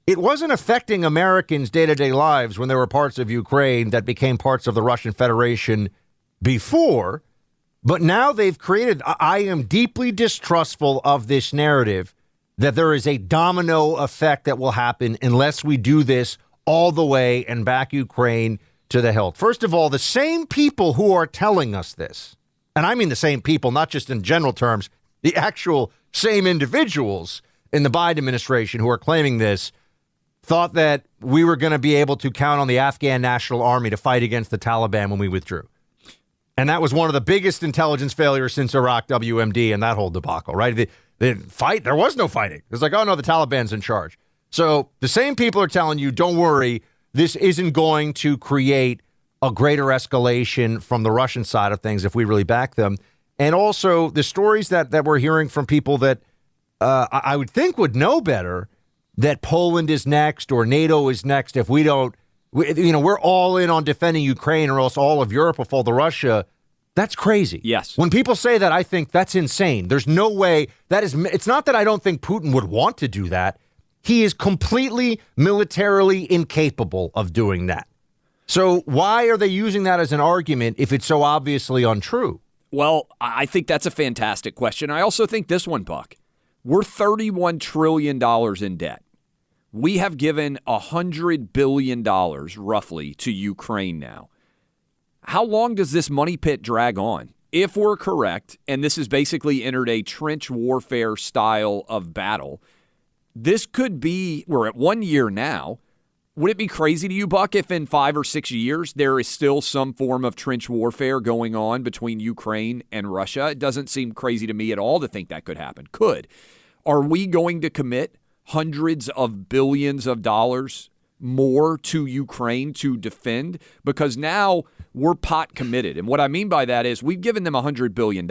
It wasn't affecting Americans' day-to-day lives when there were parts of Ukraine that became parts of the Russian Federation before, but now they've created, I am deeply distrustful of this narrative that there is a domino effect that will happen unless we do this all the way and back Ukraine to the hilt. First of all, the same people who are telling us this, and I mean the same people, not just in general terms, the actual same individuals in the Biden administration who are claiming this, thought that we were going to be able to count on the Afghan National Army to fight against the Taliban when we withdrew. And that was one of the biggest intelligence failures since Iraq WMD and that whole debacle, right? The fight, there was no fighting. It's like, oh, no, the Taliban's in charge. So the same people are telling you, don't worry, this isn't going to create a greater escalation from the Russian side of things if we really back them. And also the stories that we're hearing from people that I would think would know better, that Poland is next or NATO is next if we don't, we're all in on defending Ukraine or else all of Europe will fall to Russia. That's crazy. Yes. When people say that, I think that's insane. There's no way that is. It's not that I don't think Putin would want to do that. He is completely militarily incapable of doing that. So why are they using that as an argument if it's so obviously untrue? Well, I think that's a fantastic question. I also think this one, Buck. We're $31 trillion in debt. We have given $100 billion roughly to Ukraine now. How long does this money pit drag on? If we're correct, and this has basically entered a trench warfare style of battle, this could be, we're at 1 year now. Would it be crazy to you, Buck, if in 5 or 6 years there is still some form of trench warfare going on between Ukraine and Russia? It doesn't seem crazy to me at all to think that could happen. Could. Are we going to commit hundreds of billions of dollars more to Ukraine to defend? Because now we're pot committed. And what I mean by that is we've given them $100 billion.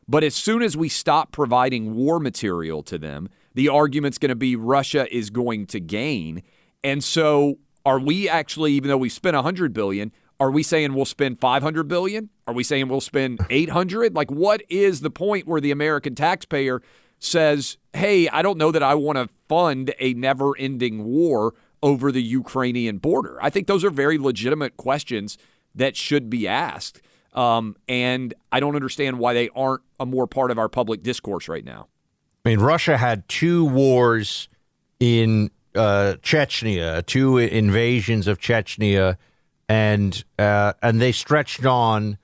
But as soon as we stop providing war material to them, the argument's going to be Russia is going to gain. And so are we actually, even though we spent $100 billion, are we saying we'll spend $500 billion? Are we saying we'll spend $800? Like, what is the point where the American taxpayer says, hey, I don't know that I want to fund a never-ending war over the Ukrainian border? I think those are very legitimate questions that should be asked. And I don't understand why they aren't a more part of our public discourse right now. I mean, Russia had 2 wars in Chechnya, 2 invasions of Chechnya, and they stretched on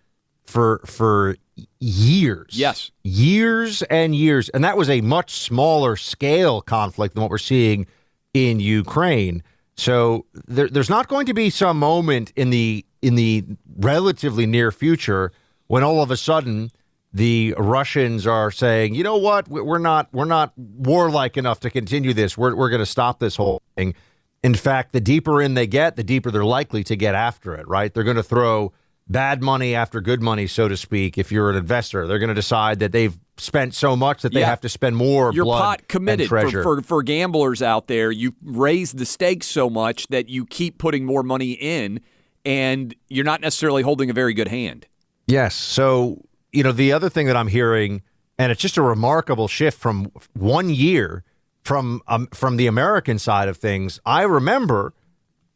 for years. Yes. Years and years. And that was a much smaller scale conflict than what we're seeing in Ukraine. So there's not going to be some moment in the relatively near future when all of a sudden the Russians are saying, you know what, we're not warlike enough to continue this. We're going to stop this whole thing. In fact, the deeper in they get, the deeper they're likely to get after it, right? They're going to throw bad money after good money, so to speak. If you're an investor, they're going to decide that they've spent so much that they have to spend more You're blood pot committed and treasure. For gamblers out there. You raise the stakes so much that you keep putting more money in, and you're not necessarily holding a very good hand. Yes. So, you know, the other thing that I'm hearing, and it's just a remarkable shift from 1 year from the American side of things. I remember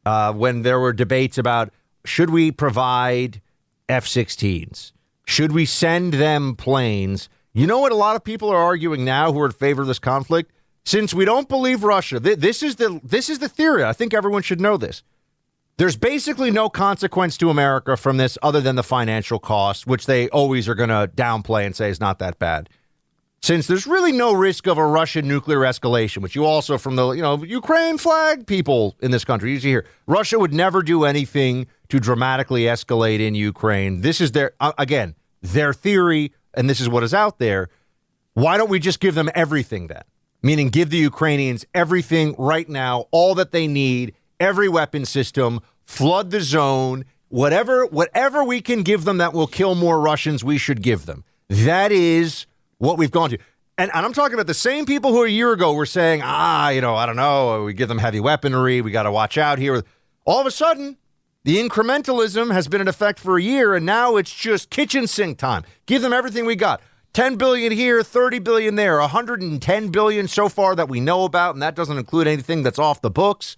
when there were debates about, should we provide F-16s? Should we send them planes? You know what a lot of people are arguing now who are in favor of this conflict? Since we don't believe Russia, this is the theory. I think everyone should know this. There's basically no consequence to America from this other than the financial cost, which they always are going to downplay and say is not that bad. Since there's really no risk of a Russian nuclear escalation, which you also from the Ukraine flag people in this country usually hear, Russia would never do anything to dramatically escalate in Ukraine. This is their theory, and this is what is out there. Why don't we just give them everything then? Meaning give the Ukrainians everything right now, all that they need, every weapon system, flood the zone, whatever we can give them that will kill more Russians, we should give them. That is what we've gone to. And I'm talking about the same people who a year ago were saying, I don't know, we give them heavy weaponry, we got to watch out here. All of a sudden, the incrementalism has been in effect for a year, and now it's just kitchen sink time. Give them everything we got. $10 billion here, $30 billion there, $110 billion so far that we know about, and that doesn't include anything that's off the books.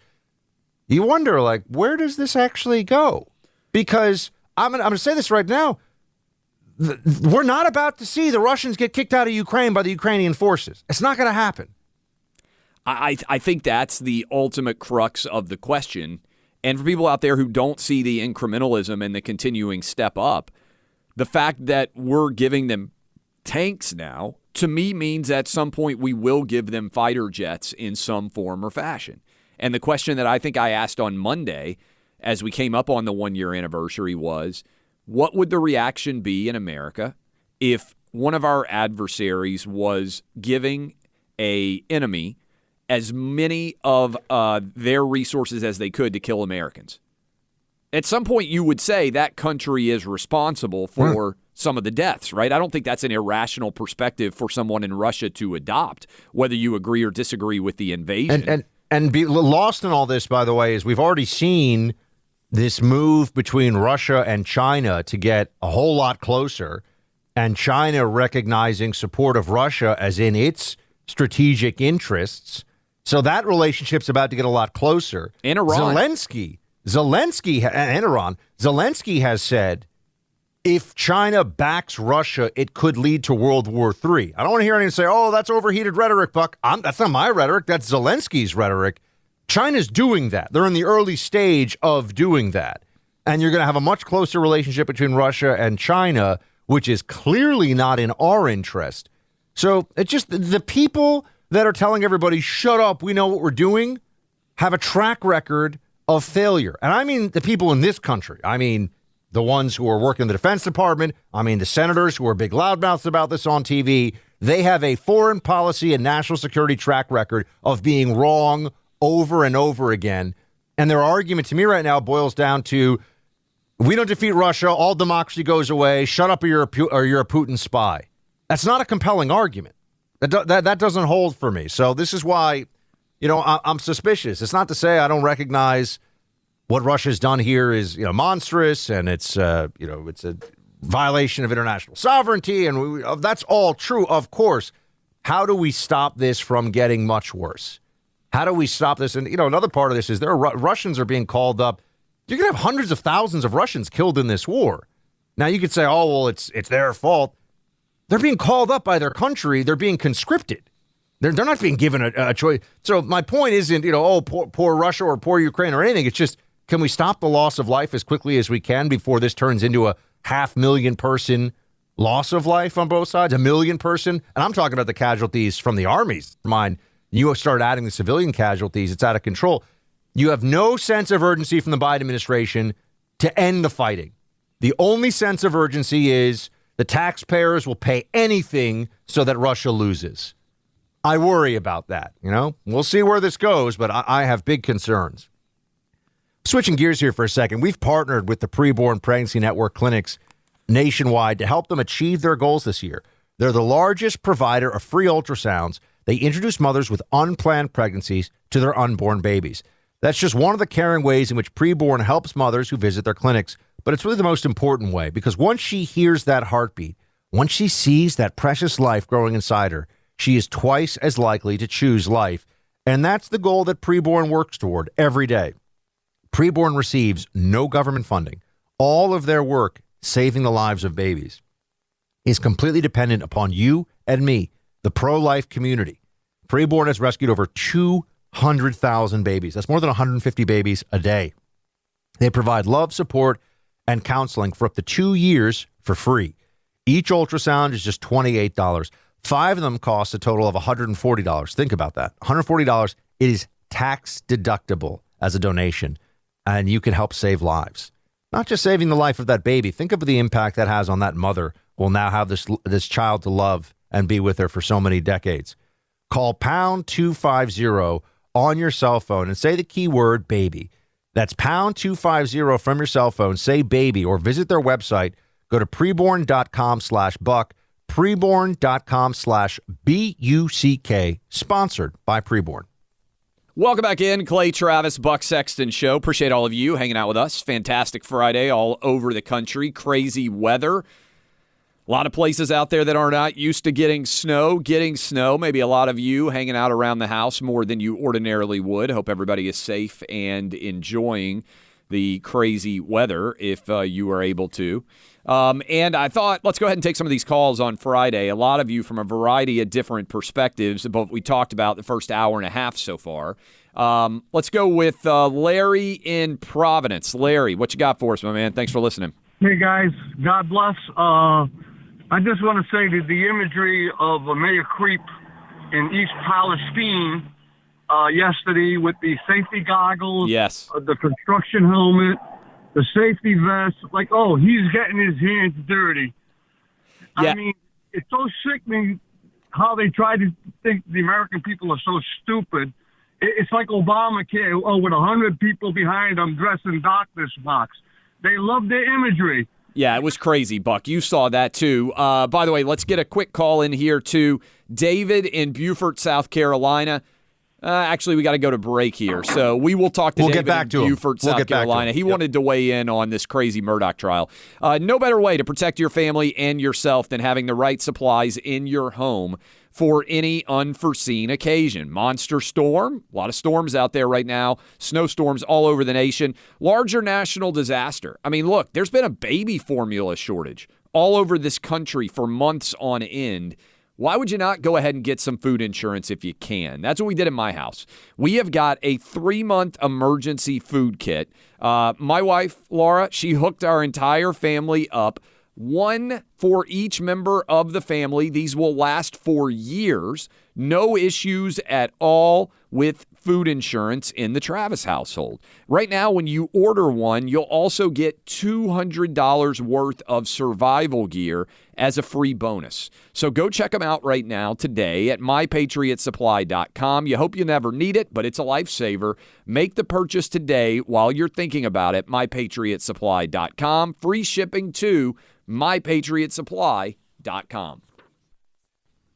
You wonder, where does this actually go? Because I'm going to say this right now. We're not about to see the Russians get kicked out of Ukraine by the Ukrainian forces. It's not going to happen. I think that's the ultimate crux of the question. And for people out there who don't see the incrementalism and the continuing step up, the fact that we're giving them tanks now, to me, means at some point we will give them fighter jets in some form or fashion. And the question that I think I asked on Monday as we came up on the 1 year anniversary was, what would the reaction be in America if one of our adversaries was giving an enemy as many of their resources as they could to kill Americans? At some point, you would say that country is responsible for some of the deaths, right? I don't think that's an irrational perspective for someone in Russia to adopt, whether you agree or disagree with the invasion. And be lost in all this, by the way, is we've already seen this move between Russia and China to get a whole lot closer, and China recognizing support of Russia as in its strategic interests. So that relationship's about to get a lot closer. And Iran. Zelensky and Iran. Zelensky has said if China backs Russia, it could lead to World War III. I don't want to hear anyone say, oh, that's overheated rhetoric, Buck. That's not my rhetoric. That's Zelensky's rhetoric. China's doing that. They're in the early stage of doing that. And you're going to have a much closer relationship between Russia and China, which is clearly not in our interest. So it's just the people that are telling everybody, shut up, we know what we're doing, have a track record of failure. And I mean the people in this country. I mean the ones who are working in the Defense Department. I mean the senators who are big loudmouths about this on TV. They have a foreign policy and national security track record of being wrong over and over again. And their argument to me right now boils down to, we don't defeat Russia, all democracy goes away, shut up or you're a Putin spy. That's not a compelling argument. That doesn't hold for me. So this is why, I'm suspicious. It's not to say I don't recognize what Russia's done here is, monstrous, and it's a violation of international sovereignty, and that's all true, of course. How do we stop this from getting much worse? How do we stop this? And, another part of this is Russians are being called up. You're going to have hundreds of thousands of Russians killed in this war. Now, you could say, oh, well, it's their fault. They're being called up by their country. They're being conscripted. They're not being given a choice. So my point isn't, poor Russia or poor Ukraine or anything. It's just, can we stop the loss of life as quickly as we can before this turns into a 500,000 person loss of life on both sides? 1 million person? And I'm talking about the casualties from the armies. Mind, you start adding the civilian casualties, it's out of control. You have no sense of urgency from the Biden administration to end the fighting. The only sense of urgency is the taxpayers will pay anything so that Russia loses. I worry about that, We'll see where this goes, but I have big concerns. Switching gears here for a second, we've partnered with the Preborn Pregnancy Network clinics nationwide to help them achieve their goals this year. They're the largest provider of free ultrasounds. They introduce mothers with unplanned pregnancies to their unborn babies. That's just one of the caring ways in which Preborn helps mothers who visit their clinics. But it's really the most important way, because once she hears that heartbeat, once she sees that precious life growing inside her, she is twice as likely to choose life. And that's the goal that Preborn works toward every day. Preborn receives no government funding. All of their work saving the lives of babies is completely dependent upon you and me, the pro-life community. Preborn has rescued over 200,000 babies. That's more than 150 babies a day. They provide love, support, and counseling for up to 2 years for free. Each ultrasound is just $28. 5 of them cost a total of $140. Think about that. $140. It is tax deductible as a donation, and you can help save lives. Not just saving the life of that baby. Think of the impact that has on that mother who will now have this child to love and be with her for so many decades. Call pound 250 on your cell phone and say the keyword baby. That's pound 250 from your cell phone. Say baby, or visit their website. Go to preborn.com/buck, preborn.com/BUCK, sponsored by Preborn. Welcome back in, Clay Travis, Buck Sexton Show. Appreciate all of you hanging out with us. Fantastic Friday all over the country. Crazy weather. A lot of places out there that are not used to getting snow. Maybe a lot of you hanging out around the house more than you ordinarily would. Hope everybody is safe and enjoying the crazy weather if you are able to. And I thought, let's go ahead and take some of these calls on Friday. A lot of you from a variety of different perspectives, but we talked about the first hour and a half so far. Let's go with Larry in Providence. Larry, what you got for us, my man? Thanks for listening. Hey, guys. God bless. I just want to say that the imagery of Mayor Creep in East Palestine yesterday with the safety goggles, yes, the construction helmet, the safety vest, like, oh, he's getting his hands dirty. Yeah. I mean, it's so sickening how they try to think the American people are so stupid. It's like Obamacare, with 100 people behind them dressed in darkness box. They love their imagery. Yeah, it was crazy, Buck. You saw that, too. By the way, let's get a quick call in here to David in Beaufort, South Carolina. Actually, we got to go to break here, so we will talk to David in Beaufort, South Carolina. He wanted to weigh in on this crazy Murdaugh trial. No better way to protect your family and yourself than having the right supplies in your home for any unforeseen occasion. Monster storm, a lot of storms out there right now, snowstorms all over the nation, larger national disaster. I mean, look, there's been a baby formula shortage all over this country for months on end. Why would you not go ahead and get some food insurance if you can? That's what we did in my house. We have got a 3-month emergency food kit. My wife, Laura, she hooked our entire family up. One for each member of the family. These will last for years. No issues at all with food insurance in the Travis household. Right now, when you order one, you'll also get $200 worth of survival gear as a free bonus. So go check them out right now today at mypatriotsupply.com. You hope you never need it, but it's a lifesaver. Make the purchase today while you're thinking about it. mypatriotsupply.com. Free shipping to mypatriotsupply.com.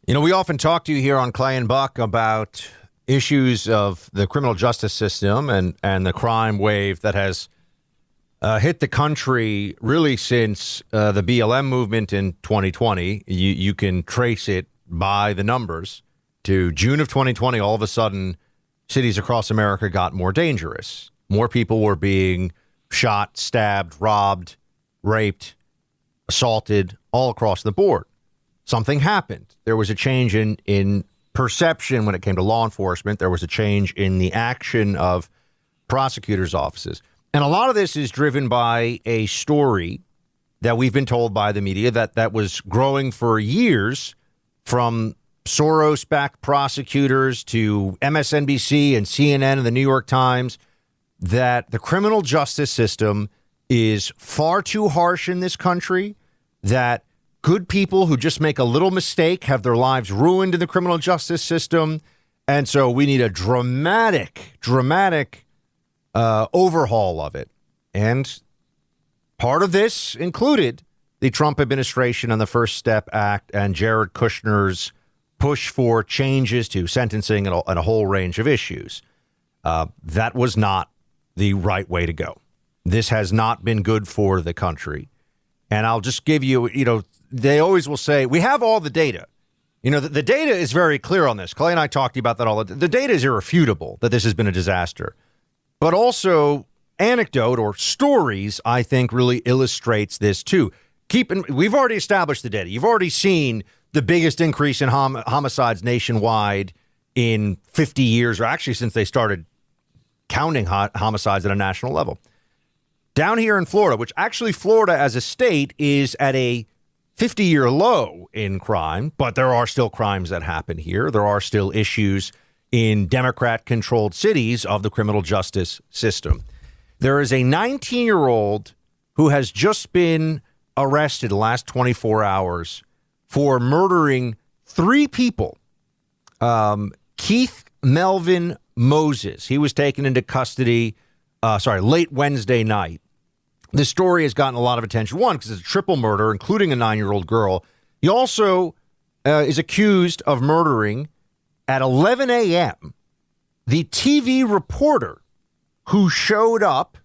You know, we often talk to you here on Clay and Buck about issues of the criminal justice system and the crime wave that has hit the country really since the BLM movement in 2020. You can trace it by the numbers to June of 2020. All of a sudden, cities across America got more dangerous. More people were being shot, stabbed, robbed, raped, assaulted all across the board. Something happened. There was a change in perception when it came to law enforcement. There was a change in the action of prosecutors' offices. And a lot of this is driven by a story that we've been told by the media that was growing for years, from Soros-backed prosecutors to MSNBC and CNN and the New York Times, that the criminal justice system is far too harsh in this country, that good people who just make a little mistake have their lives ruined in the criminal justice system. And so we need a dramatic overhaul of it. And part of this included the Trump administration and the First Step Act and Jared Kushner's push for changes to sentencing and a whole range of issues. That was not the right way to go. This has not been good for the country. And I'll just give you, they always will say, we have all the data. The data is very clear on this. Clay and I talked to you about that all the time. The data is irrefutable that this has been a disaster. But also anecdote or stories, I think, really illustrates this too. We've already established the data. You've already seen the biggest increase in homicides nationwide in 50 years, or actually since they started counting homicides at a national level. Down here in Florida, which actually Florida as a state is at a 50-year low in crime, but there are still crimes that happen here. There are still issues in Democrat-controlled cities of the criminal justice system. There is a 19-year-old who has just been arrested the last 24 hours for murdering 3 people. Keith Melvin Moses. He was taken into custody late Wednesday night. This story has gotten a lot of attention. One, because it's a triple murder, including a 9-year-old girl. He also is accused of murdering, at 11 a.m., the TV reporter who showed up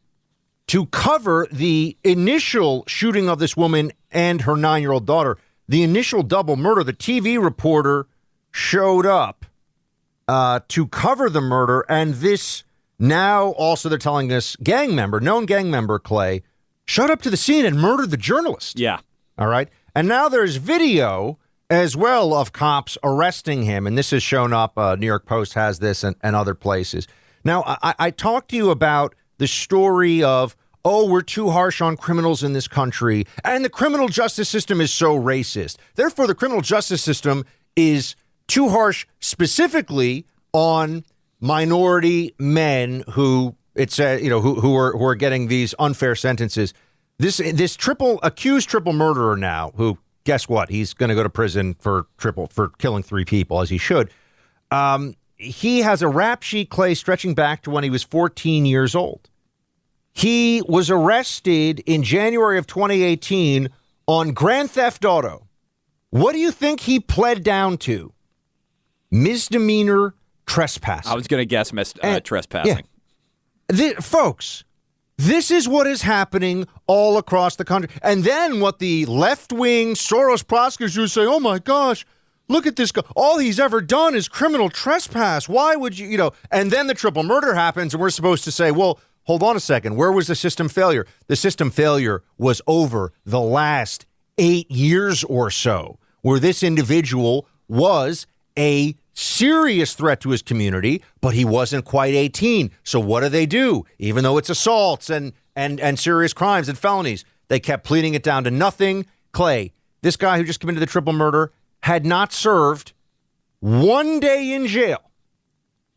to cover the initial shooting of this woman and her 9-year-old daughter. The initial double murder, the TV reporter showed up to cover the murder, and this now also, they're telling us, known gang member, Clay, showed up to the scene and murdered the journalist. Yeah. All right. And now there's video as well of cops arresting him. And this has shown up. New York Post has this and other places. Now, I talked to you about the story of, we're too harsh on criminals in this country, and the criminal justice system is so racist. Therefore, the criminal justice system is too harsh specifically on minority men who who are getting these unfair sentences. This accused triple murderer now, who, guess what? He's going to go to prison for killing 3 people, as he should. He has a rap sheet, Clay, stretching back to when he was 14 years old. He was arrested in January of 2018 on grand theft auto. What do you think he pled down to? Misdemeanor trespassing. I was going to guess trespassing. Yeah. Folks, this is what is happening all across the country. And then what the left-wing Soros prosecutors say, oh my gosh, look at this guy. All he's ever done is criminal trespass. Why would you, and then the triple murder happens and we're supposed to say, well, hold on a second. Where was the system failure? The system failure was over the last 8 years or so, where this individual was a serious threat to his community, but he wasn't quite 18. So what do? Even though it's assaults and serious crimes and felonies, they kept pleading it down to nothing. Clay, this guy who just committed the triple murder had not served 1 day in jail.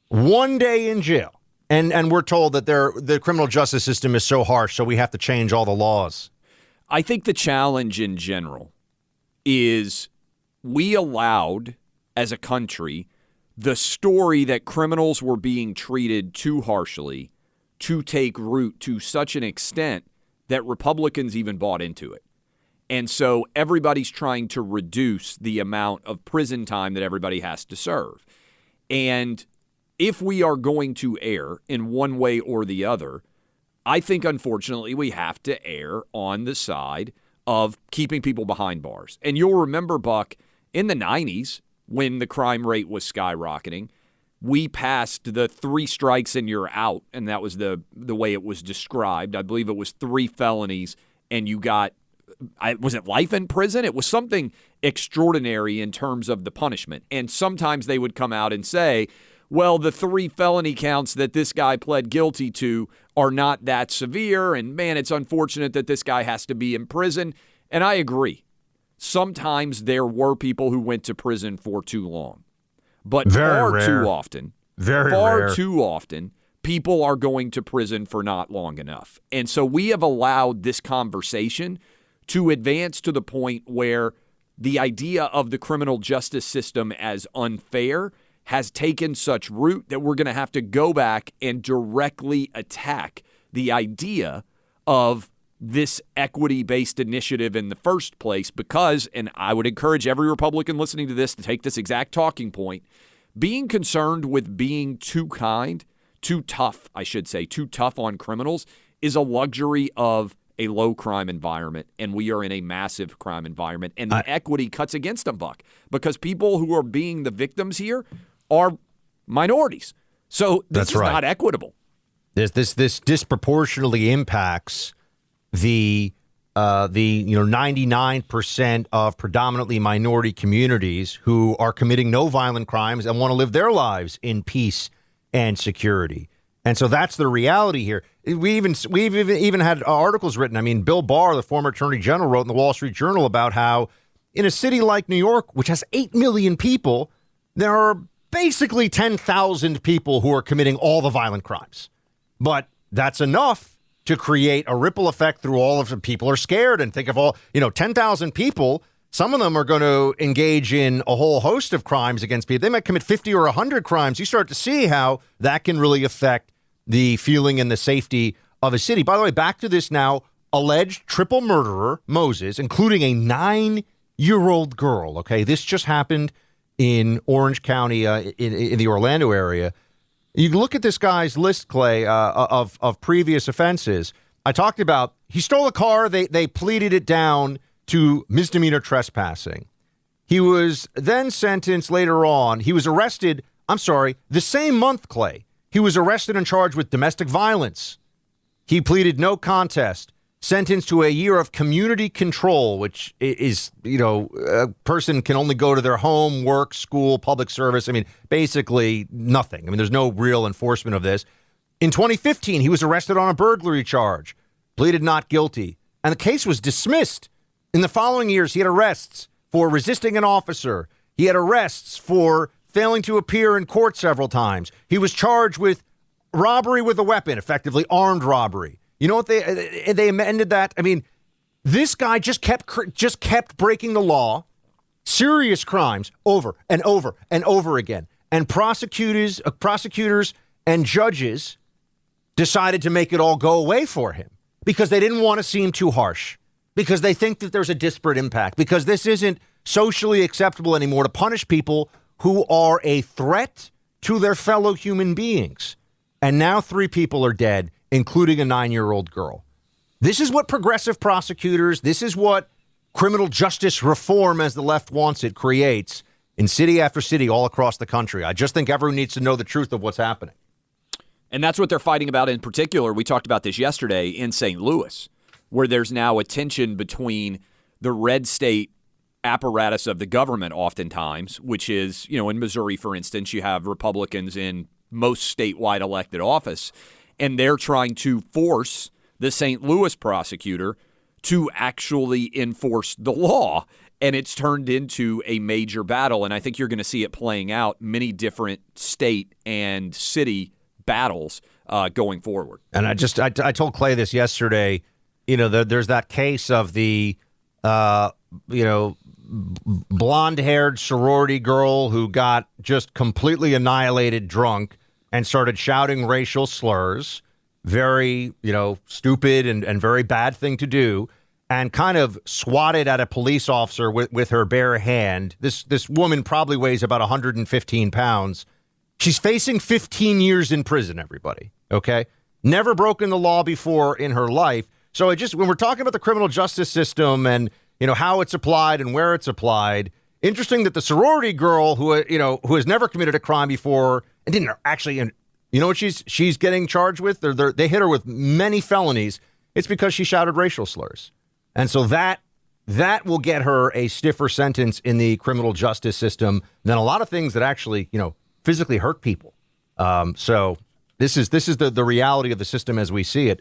1 day in jail. And we're told that the criminal justice system is so harsh, so we have to change all the laws. I think the challenge in general is we allowed, as a country, the story that criminals were being treated too harshly to take root to such an extent that Republicans even bought into it. And so everybody's trying to reduce the amount of prison time that everybody has to serve. And if we are going to err in one way or the other, I think, unfortunately, we have to err on the side of keeping people behind bars. And you'll remember, Buck, in the 90s, when the crime rate was skyrocketing, we passed the 3 strikes and you're out, and that was the way it was described. I believe it was 3 felonies, and you got, was it life in prison? It was something extraordinary in terms of the punishment. And sometimes they would come out and say, well, the 3 felony counts that this guy pled guilty to are not that severe, and man, it's unfortunate that this guy has to be in prison. And I agree. Sometimes there were people who went to prison for too long. But far too often, too often, people are going to prison for not long enough. And so we have allowed this conversation to advance to the point where the idea of the criminal justice system as unfair has taken such root that we're going to have to go back and directly attack the idea of this equity-based initiative in the first place because, and I would encourage every Republican listening to this to take this exact talking point, being concerned with being too kind, too tough on criminals is a luxury of a low-crime environment, and we are in a massive crime environment, and the equity cuts against them, Buck, because people who are being the victims here are minorities. So this is not equitable. This disproportionately impacts the 99% of predominantly minority communities who are committing no violent crimes and want to live their lives in peace and security. And so that's the reality here. We've even had articles written. I mean, Bill Barr, the former attorney general, wrote in the Wall Street Journal about how in a city like New York, which has 8 million people, there are basically 10,000 people who are committing all the violent crimes. But that's enough to create a ripple effect through all of the people are scared. And think of all, 10,000 people, some of them are going to engage in a whole host of crimes against people. They might commit 50 or 100 crimes. You start to see how that can really affect the feeling and the safety of a city. By the way, back to this now alleged triple murderer, Moses, including a 9-year-old girl. Okay, this just happened in Orange County, in the Orlando area. You look at this guy's list, Clay, of previous offenses. I talked about he stole a car. They pleaded it down to misdemeanor trespassing. He was then sentenced later on. He was arrested, the same month, Clay. He was arrested and charged with domestic violence. He pleaded no contest, sentenced to a year of community control, which is, a person can only go to their home, work, school, public service. I mean, basically nothing. I mean, there's no real enforcement of this. In 2015, he was arrested on a burglary charge, pleaded not guilty, and the case was dismissed. In the following years, he had arrests for resisting an officer. He had arrests for failing to appear in court several times. He was charged with robbery with a weapon, effectively armed robbery. You know what they amended that? I mean, this guy just kept breaking the law, serious crimes over and over and over again. And prosecutors and judges decided to make it all go away for him because they didn't want to seem too harsh, because they think that there's a disparate impact, because this isn't socially acceptable anymore to punish people who are a threat to their fellow human beings. And now 3 people are dead, including a 9-year-old girl. This is what progressive prosecutors, this is what criminal justice reform, as the left wants it, creates. in city after city all across the country. I just think everyone needs to know the truth of what's happening. And that's what they're fighting about in particular. We talked about this yesterday in St. Louis, where there's now a tension between the red state apparatus of the government oftentimes, which is, in Missouri, for instance, you have Republicans in most statewide elected office, and they're trying to force the St. Louis prosecutor to actually enforce the law. And it's turned into a major battle. And I think you're going to see it playing out many different state and city battles going forward. And I told Clay this yesterday, there's that case of the, blonde-haired sorority girl who got just completely annihilated drunk and started shouting racial slurs. Very, stupid and very bad thing to do. And kind of swatted at a police officer with her bare hand. This woman probably weighs about 115 pounds. She's facing 15 years in prison, everybody, okay? Never broken the law before in her life. So when we're talking about the criminal justice system and, how it's applied and where it's applied, interesting that the sorority girl who has never committed a crime before and didn't actually, what she's getting charged with? They hit her with many felonies. It's because she shouted racial slurs. And so that will get her a stiffer sentence in the criminal justice system than a lot of things that actually, physically hurt people. So this is the reality of the system as we see it.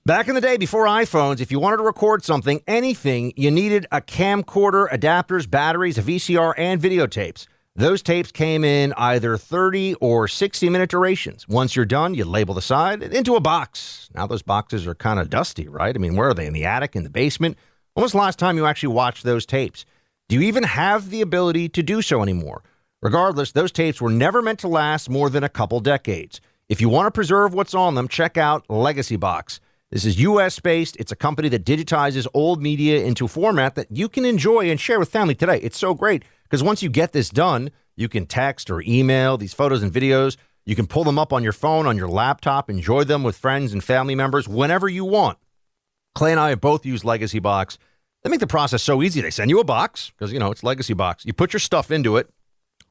Back in the day, before iPhones, if you wanted to record something, anything, you needed a camcorder, adapters, batteries, a VCR, and videotapes. Those tapes came in either 30 or 60-minute durations. Once you're done, you label the side into a box. Now those boxes are kind of dusty, right? I mean, where are they? In the attic, in the basement? When was the last time you actually watched those tapes? Do you even have the ability to do so anymore? Regardless, those tapes were never meant to last more than a couple decades. If you want to preserve what's on them, check out Legacy Box. This is U.S.-based. It's a company that digitizes old media into a format that you can enjoy and share with family today. It's so great because once you get this done, you can text or email these photos and videos. You can pull them up on your phone, on your laptop, enjoy them with friends and family members whenever you want. Clay and I have both used Legacy Box. They make the process so easy. They send you a box because, it's Legacy Box. You put your stuff into it,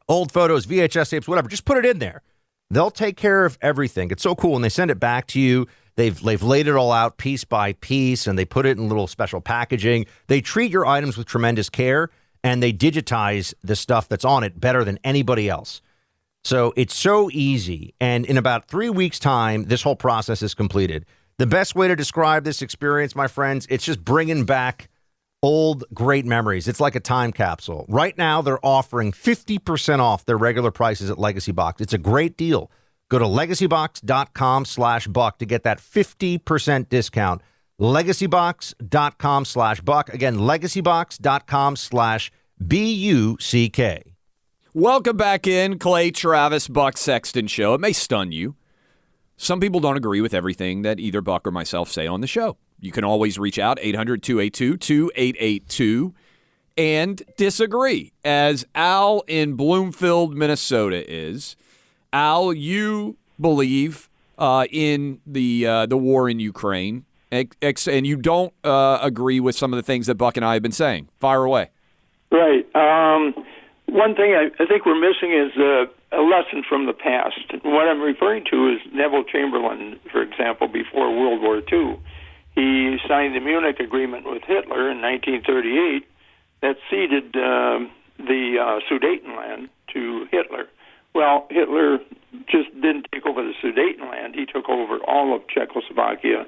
old photos, VHS tapes, whatever. Just put it in there. They'll take care of everything. It's so cool. When they send it back to you, they've laid it all out piece by piece, and they put it in little special packaging. They treat your items with tremendous care, and they digitize the stuff that's on it better than anybody else. So it's so easy. And in about 3 weeks' time, this whole process is completed. The best way to describe this experience, my friends, it's just bringing back old great memories. It's like a time capsule. Right now, they're offering 50% off their regular prices at Legacy Box. It's a great deal. Go to legacybox.com/buck to get that 50% discount. Legacybox.com/buck. Again, legacybox.com/BUCK. Welcome back in, Clay, Travis, Buck Sexton Show. It may stun you. Some people don't agree with everything that either Buck or myself say on the show. You can always reach out, 800-282-2882, and disagree. As Al in Bloomfield, Minnesota is. Al, you believe in the war in Ukraine, and you don't agree with some of the things that Buck and I have been saying. Fire away. Right. One thing I think we're missing is a lesson from the past. What I'm referring to is Neville Chamberlain, for example, before World War II. He signed the Munich Agreement with Hitler in 1938 that ceded the Sudetenland to Hitler. Well, Hitler just didn't take over the Sudetenland. He took over all of Czechoslovakia,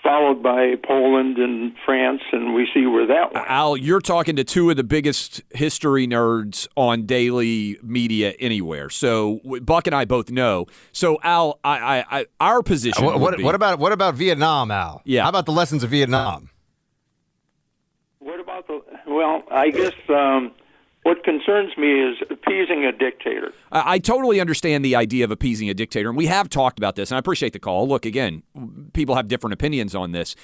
followed by Poland and France, and we see where that went. Al, you're talking to two of the biggest history nerds on daily media anywhere. So Buck and I both know. So Al, our position. What about Vietnam, Al? Yeah. How about the lessons of Vietnam? What about I guess what concerns me is appeasing a dictator. I totally understand the idea of appeasing a dictator, and we have talked about this, and I appreciate the call. Look, again, people have different opinions on this.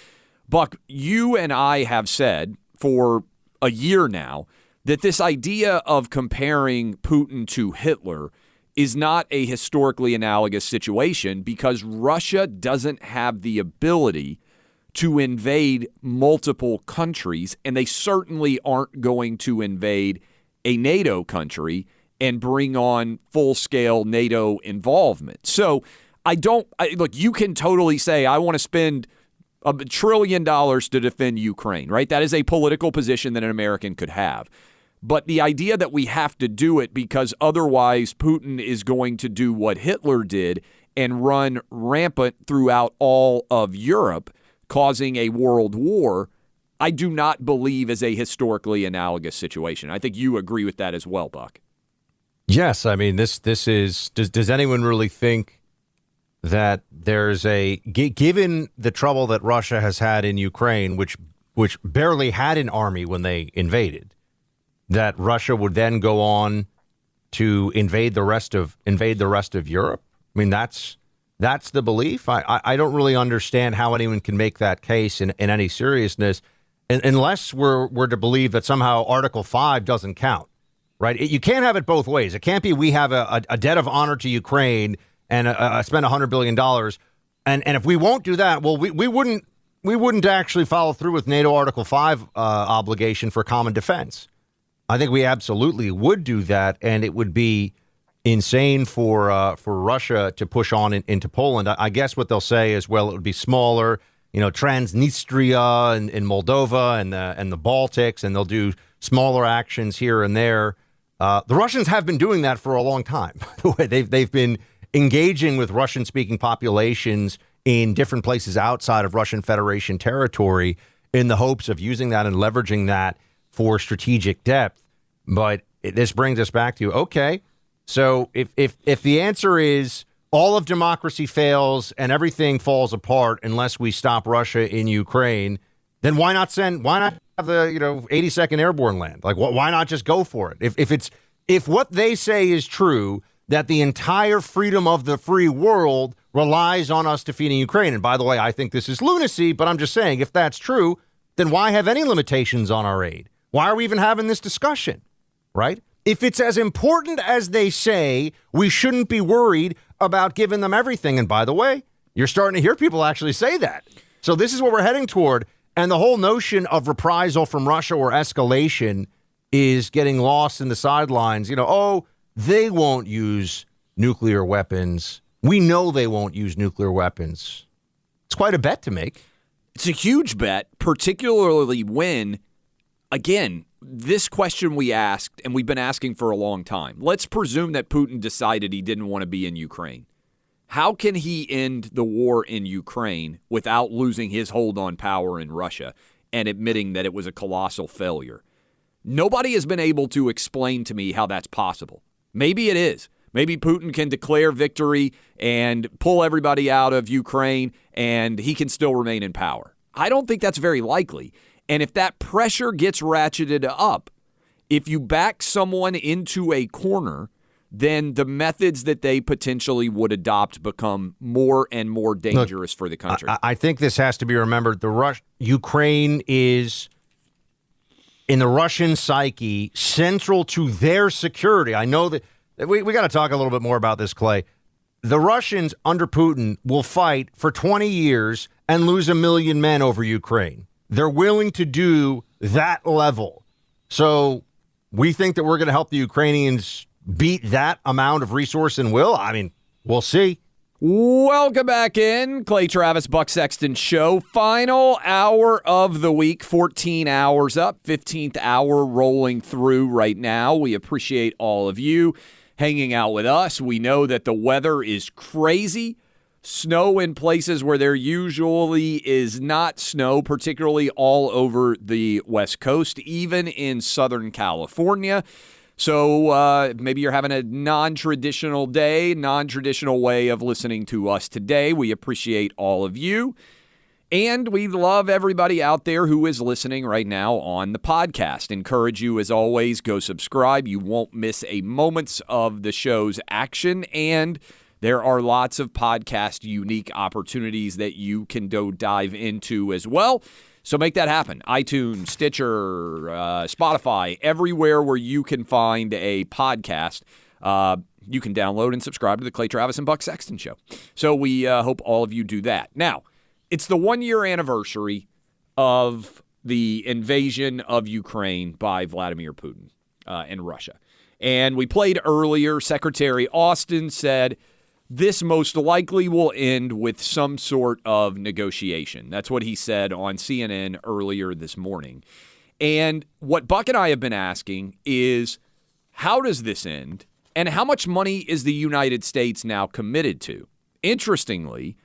Buck, you and I have said for a year now that this idea of comparing Putin to Hitler is not a historically analogous situation because Russia doesn't have the ability to invade multiple countries, and they certainly aren't going to invade a NATO country and bring on full-scale NATO involvement. So look, you can totally say, I want to spend $1 trillion to defend Ukraine, right? That is a political position that an American could have. But the idea that we have to do it because otherwise Putin is going to do what Hitler did and run rampant throughout all of Europe, causing a world war, I do not believe is a historically analogous situation. I think you agree with that as well, Buck. Yes, I mean, this is, does anyone really think that there's given the trouble that Russia has had in Ukraine, which barely had an army when they invaded, that Russia would then go on to invade the rest of Europe? I mean, that's the belief. I don't really understand how anyone can make that case in any seriousness, unless we're to believe that somehow Article 5 doesn't count, right? You can't have it both ways. It can't be we have a debt of honor to Ukraine and spend $100 billion, and if we won't do that, well, we wouldn't actually follow through with NATO Article 5 obligation for common defense. I think we absolutely would do that, and it would be insane for Russia to push on into Poland. I guess what they'll say is, well, it would be smaller, Transnistria and Moldova and the Baltics, and they'll do smaller actions here and there. The Russians have been doing that for a long time. By the way, they've been engaging with Russian-speaking populations in different places outside of Russian Federation territory in the hopes of using that and leveraging that for strategic depth. But this brings us back to, okay, so if the answer is all of democracy fails and everything falls apart unless we stop Russia in Ukraine, then why not have the 82nd Airborne land? Like, why not just go for it? If what they say is true, that the entire freedom of the free world relies on us defeating Ukraine. And by the way, I think this is lunacy, but I'm just saying, if that's true, then why have any limitations on our aid? Why are we even having this discussion, right? If it's as important as they say, we shouldn't be worried about giving them everything. And by the way, you're starting to hear people actually say that. So this is what we're heading toward. And the whole notion of reprisal from Russia or escalation is getting lost in the sidelines. They won't use nuclear weapons. We know they won't use nuclear weapons. It's quite a bet to make. It's a huge bet, particularly when, again, this question we asked, and we've been asking for a long time. Let's presume that Putin decided he didn't want to be in Ukraine. How can he end the war in Ukraine without losing his hold on power in Russia and admitting that it was a colossal failure? Nobody has been able to explain to me how that's possible. Maybe it is. Maybe Putin can declare victory and pull everybody out of Ukraine and he can still remain in power. I don't think that's very likely. And if that pressure gets ratcheted up, if you back someone into a corner, then the methods that they potentially would adopt become more and more dangerous for the country. I think this has to be remembered. Ukraine is, in the Russian psyche, central to their security. I know that we got to talk a little bit more about this, Clay. The Russians under Putin will fight for 20 years and lose 1 million men over Ukraine. They're willing to do that level. So we think that we're going to help the Ukrainians beat that amount of resource and will? I mean, we'll see. Welcome back in. Clay Travis, Buck Sexton Show. Final hour of the week, 14 hours up, 15th hour rolling through right now. We appreciate all of you hanging out with us. We know that the weather is crazy. Snow in places where there usually is not snow, particularly all over the West Coast, even in Southern California. So maybe you're having a non-traditional day, non-traditional way of listening to us today. We appreciate all of you. And we love everybody out there who is listening right now on the podcast. Encourage you, as always, go subscribe. You won't miss a moment of the show's action. And there are lots of podcast unique opportunities that you can go dive into as well. So make that happen. iTunes, Stitcher, Spotify, everywhere where you can find a podcast, you can download and subscribe to the Clay Travis and Buck Sexton Show. So we hope all of you do that. Now, it's the 1-year anniversary of the invasion of Ukraine by Vladimir Putin. and Russia. And we played earlier, Secretary Austin said this most likely will end with some sort of negotiation. That's what he said on CNN earlier this morning. And what Buck and I have been asking is, how does this end? And how much money is the United States now committed to? Interestingly,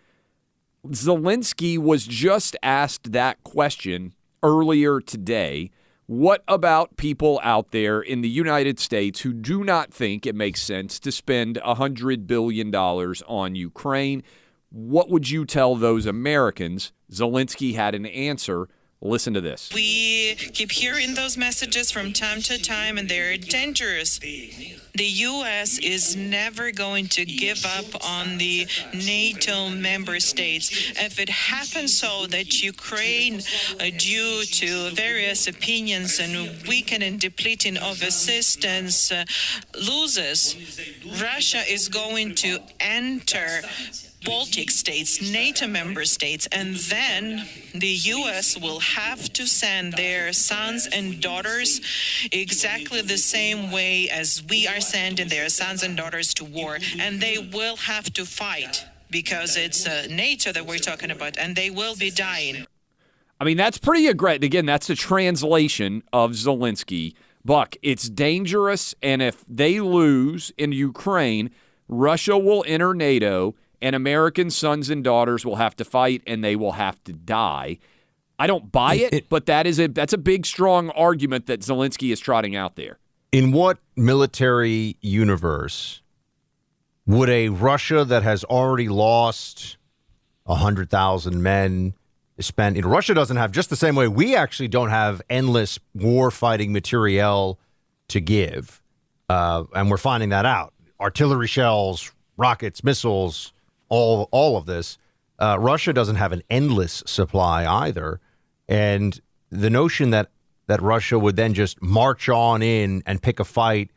Zelensky was just asked that question earlier today. What about people out there in the United States who do not think it makes sense to spend $100 billion on Ukraine? What would you tell those Americans? Zelensky had an answer. Listen to this. We keep hearing those messages from time to time, and they're dangerous. The U.S. is never going to give up on the NATO member states. If it happens so that Ukraine, due to various opinions and weakening and depleting of assistance, loses, Russia is going to enter Baltic states, NATO member states, and then the U.S. will have to send their sons and daughters exactly the same way as we are sending their sons and daughters to war, and they will have to fight because it's NATO that we're talking about, and they will be dying. I mean, that's pretty aggressive. Again, that's the translation of Zelensky. Buck, it's dangerous, and if they lose in Ukraine, Russia will enter NATO, and American sons and daughters will have to fight, and they will have to die. I don't buy it, but that's a big, strong argument that Zelensky is trotting out there. In what military universe would a Russia that has already lost 100,000 men spend? Russia doesn't have, just the same way we actually don't have endless war-fighting materiel to give, and we're finding that out. Artillery shells, rockets, missiles, all of this. Russia doesn't have an endless supply either. And the notion that Russia would then just march on in and pick a fight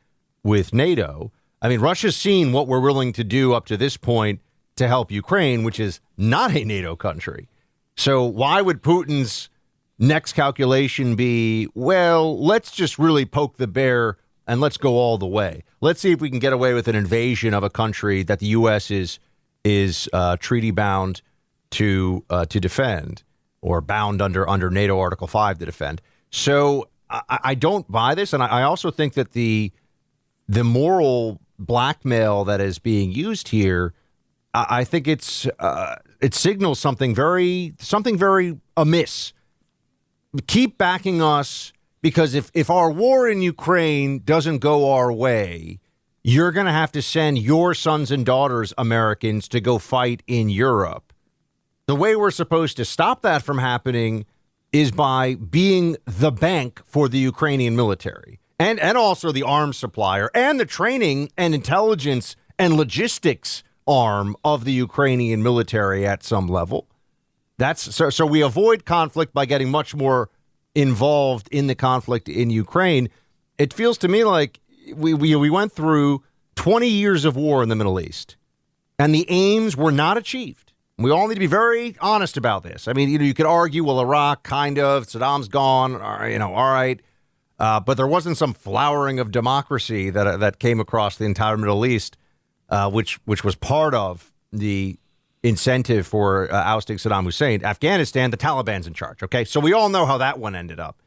with NATO. I mean, Russia's seen what we're willing to do up to this point to help Ukraine, which is not a NATO country. So why would Putin's next calculation be, well, let's just really poke the bear and let's go all the way. Let's see if we can get away with an invasion of a country that the U.S. is treaty bound to defend, or bound under NATO Article 5 to defend. So I don't buy this, and I also think that the moral blackmail that is being used here, I think it signals something very amiss. Keep backing us, because if our war in Ukraine doesn't go our way, you're going to have to send your sons and daughters, Americans, to go fight in Europe. The way we're supposed to stop that from happening is by being the bank for the Ukrainian military, and also the arms supplier and the training and intelligence and logistics arm of the Ukrainian military at some level. That's so we avoid conflict by getting much more involved in the conflict in Ukraine. It feels to me like we went through 20 years of war in the Middle East, and the aims were not achieved. We all need to be very honest about this. I mean, you could argue, well, Iraq, kind of, Saddam's gone, all right. But there wasn't some flowering of democracy that came across the entire Middle East, which was part of the incentive for ousting Saddam Hussein. Afghanistan, the Taliban's in charge. Okay, so we all know how that one ended up.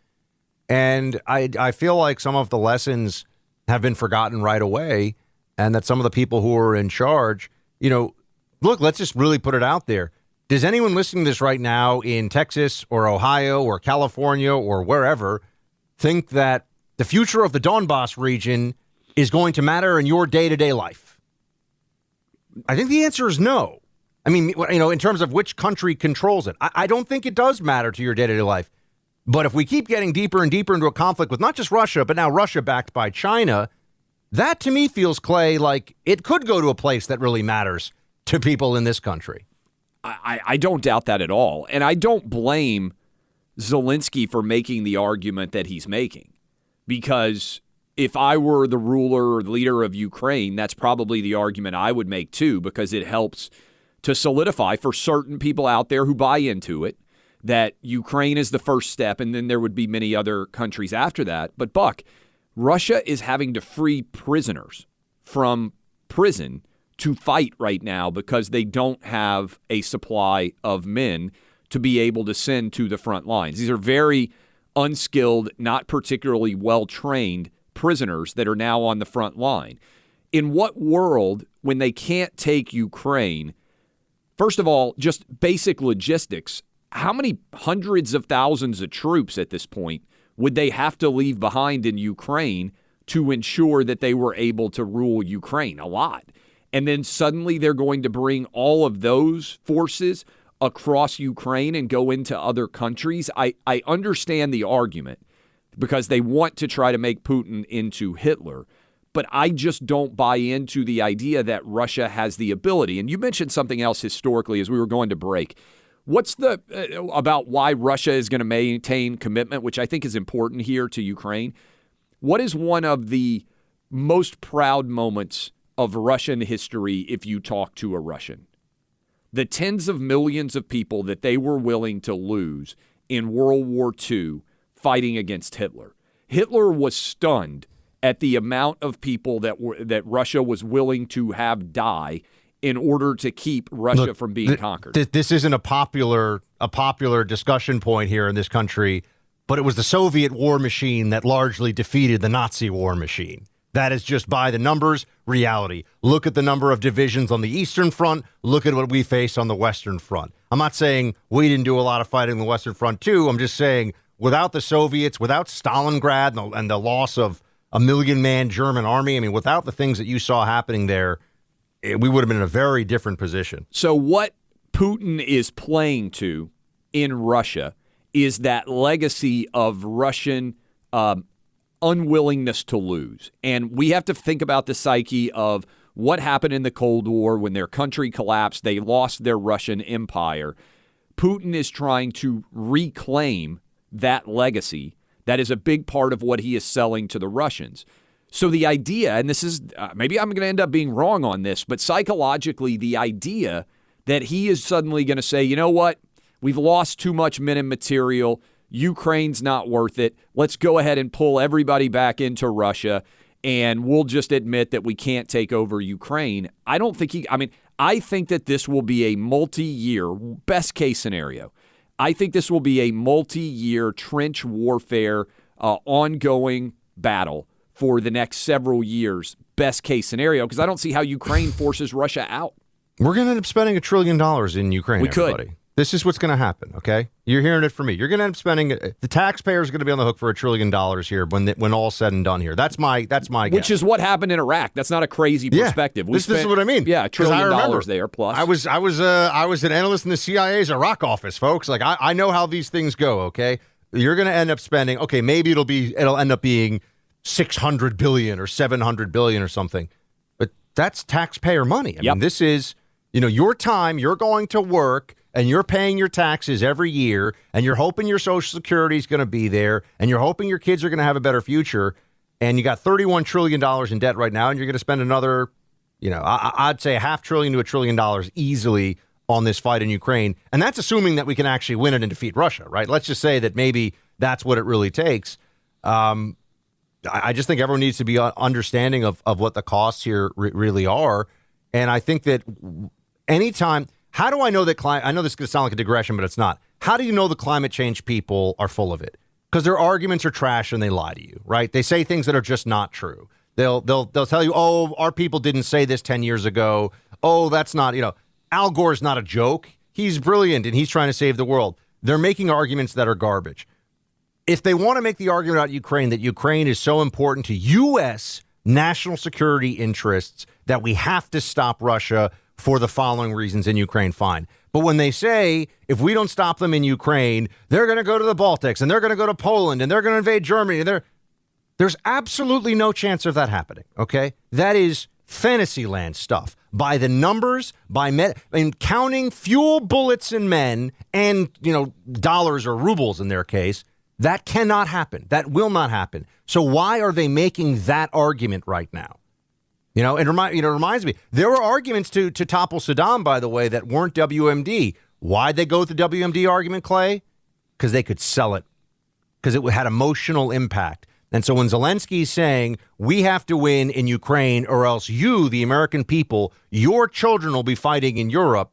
And I feel like some of the lessons have been forgotten right away, and that some of the people who are in charge, look, let's just really put it out there. Does anyone listening to this right now in Texas or Ohio or California or wherever think that the future of the Donbass region is going to matter in your day-to-day life? I think the answer is no. I mean, in terms of which country controls it, I don't think it does matter to your day-to-day life. But if we keep getting deeper and deeper into a conflict with not just Russia, but now Russia backed by China, that to me feels, Clay, like it could go to a place that really matters to people in this country. I don't doubt that at all. And I don't blame Zelensky for making the argument that he's making, because if I were the ruler or the leader of Ukraine, that's probably the argument I would make too, because it helps to solidify for certain people out there who buy into it that Ukraine is the first step, and then there would be many other countries after that. But Buck, Russia is having to free prisoners from prison to fight right now because they don't have a supply of men to be able to send to the front lines. These are very unskilled, not particularly well-trained prisoners that are now on the front line. In what world, when they can't take Ukraine, first of all, just basic logistics, how many hundreds of thousands of troops at this point would they have to leave behind in Ukraine to ensure that they were able to rule Ukraine? A lot. And then suddenly they're going to bring all of those forces across Ukraine and go into other countries. I understand the argument because they want to try to make Putin into Hitler, but I just don't buy into the idea that Russia has the ability. And you mentioned something else historically as we were going to break. What's the about why Russia is going to maintain commitment, which I think is important here to Ukraine? What is one of the most proud moments of Russian history if you talk to a Russian? The tens of millions of people that they were willing to lose in World War II fighting against Hitler. Hitler was stunned at the amount of people that Russia was willing to have die in order to keep Russia from being conquered. This isn't a popular discussion point here in this country, but it was the Soviet war machine that largely defeated the Nazi war machine. That is just by the numbers, reality. Look at the number of divisions on the Eastern Front. Look at what we face on the Western Front. I'm not saying we didn't do a lot of fighting on the Western Front, too. I'm just saying without the Soviets, without Stalingrad and the loss of a 1 million-man German army, I mean, without the things that you saw happening there, we would have been in a very different position. So what Putin is playing to in Russia is that legacy of Russian unwillingness to lose. And we have to think about the psyche of what happened in the Cold War when their country collapsed. They lost their Russian empire. Putin is trying to reclaim that legacy. That is a big part of what he is selling to the Russians. So the idea, and this is, maybe I'm going to end up being wrong on this, but psychologically, the idea that he is suddenly going to say, you know what, we've lost too much men and material, Ukraine's not worth it, let's go ahead and pull everybody back into Russia, and we'll just admit that we can't take over Ukraine. I don't think I think that this will be a multi-year, best case scenario. I think this will be a multi-year trench warfare, ongoing battle for the next several years, best case scenario, because I don't see how Ukraine forces Russia out. We're going to end up spending $1 trillion in Ukraine, we everybody. Could. This is what's going to happen, okay? You're hearing it from me. You're going to end up spending, the taxpayer is going to be on the hook for $1 trillion here when all's said and done here. That's my guess. Which is what happened in Iraq. That's not a crazy perspective. This is what I mean. Yeah, $1 trillion there plus. I was an analyst in the CIA's Iraq office, folks. Like I know how these things go, okay? You're going to end up spending, okay, maybe it'll end up being $600 billion or $700 billion or something. But that's taxpayer money. I mean, this is, your time, you're going to work and you're paying your taxes every year and you're hoping your Social Security is going to be there and you're hoping your kids are going to have a better future. And you got $31 trillion in debt right now and you're going to spend another, I'd say $500 billion to $1 trillion easily on this fight in Ukraine. And that's assuming that we can actually win it and defeat Russia, right? Let's just say that maybe that's what it really takes. I just think everyone needs to be understanding of what the costs here really are. And I think that anytime, how do I know that I know this is going to sound like a digression, but it's not. How do you know the climate change people are full of it? Because their arguments are trash and they lie to you, right? They say things that are just not true. They'll tell you, oh, our people didn't say this 10 years ago. Oh, that's not, Al Gore's not a joke. He's brilliant and he's trying to save the world. They're making arguments that are garbage. If they want to make the argument about Ukraine, that Ukraine is so important to U.S. national security interests that we have to stop Russia for the following reasons in Ukraine, fine. But when they say, if we don't stop them in Ukraine, they're going to go to the Baltics and they're going to go to Poland and they're going to invade Germany. And there's absolutely no chance of that happening, okay? That is Fantasyland stuff. By the numbers, counting fuel, bullets, and men, and, dollars or rubles in their case, that cannot happen. That will not happen. So why are they making that argument right now? It reminds me, there were arguments to topple Saddam, by the way, that weren't WMD. Why'd they go with the WMD argument, Clay? Because they could sell it. Because it had emotional impact. And so when Zelensky's saying we have to win in Ukraine or else you, the American people, your children will be fighting in Europe,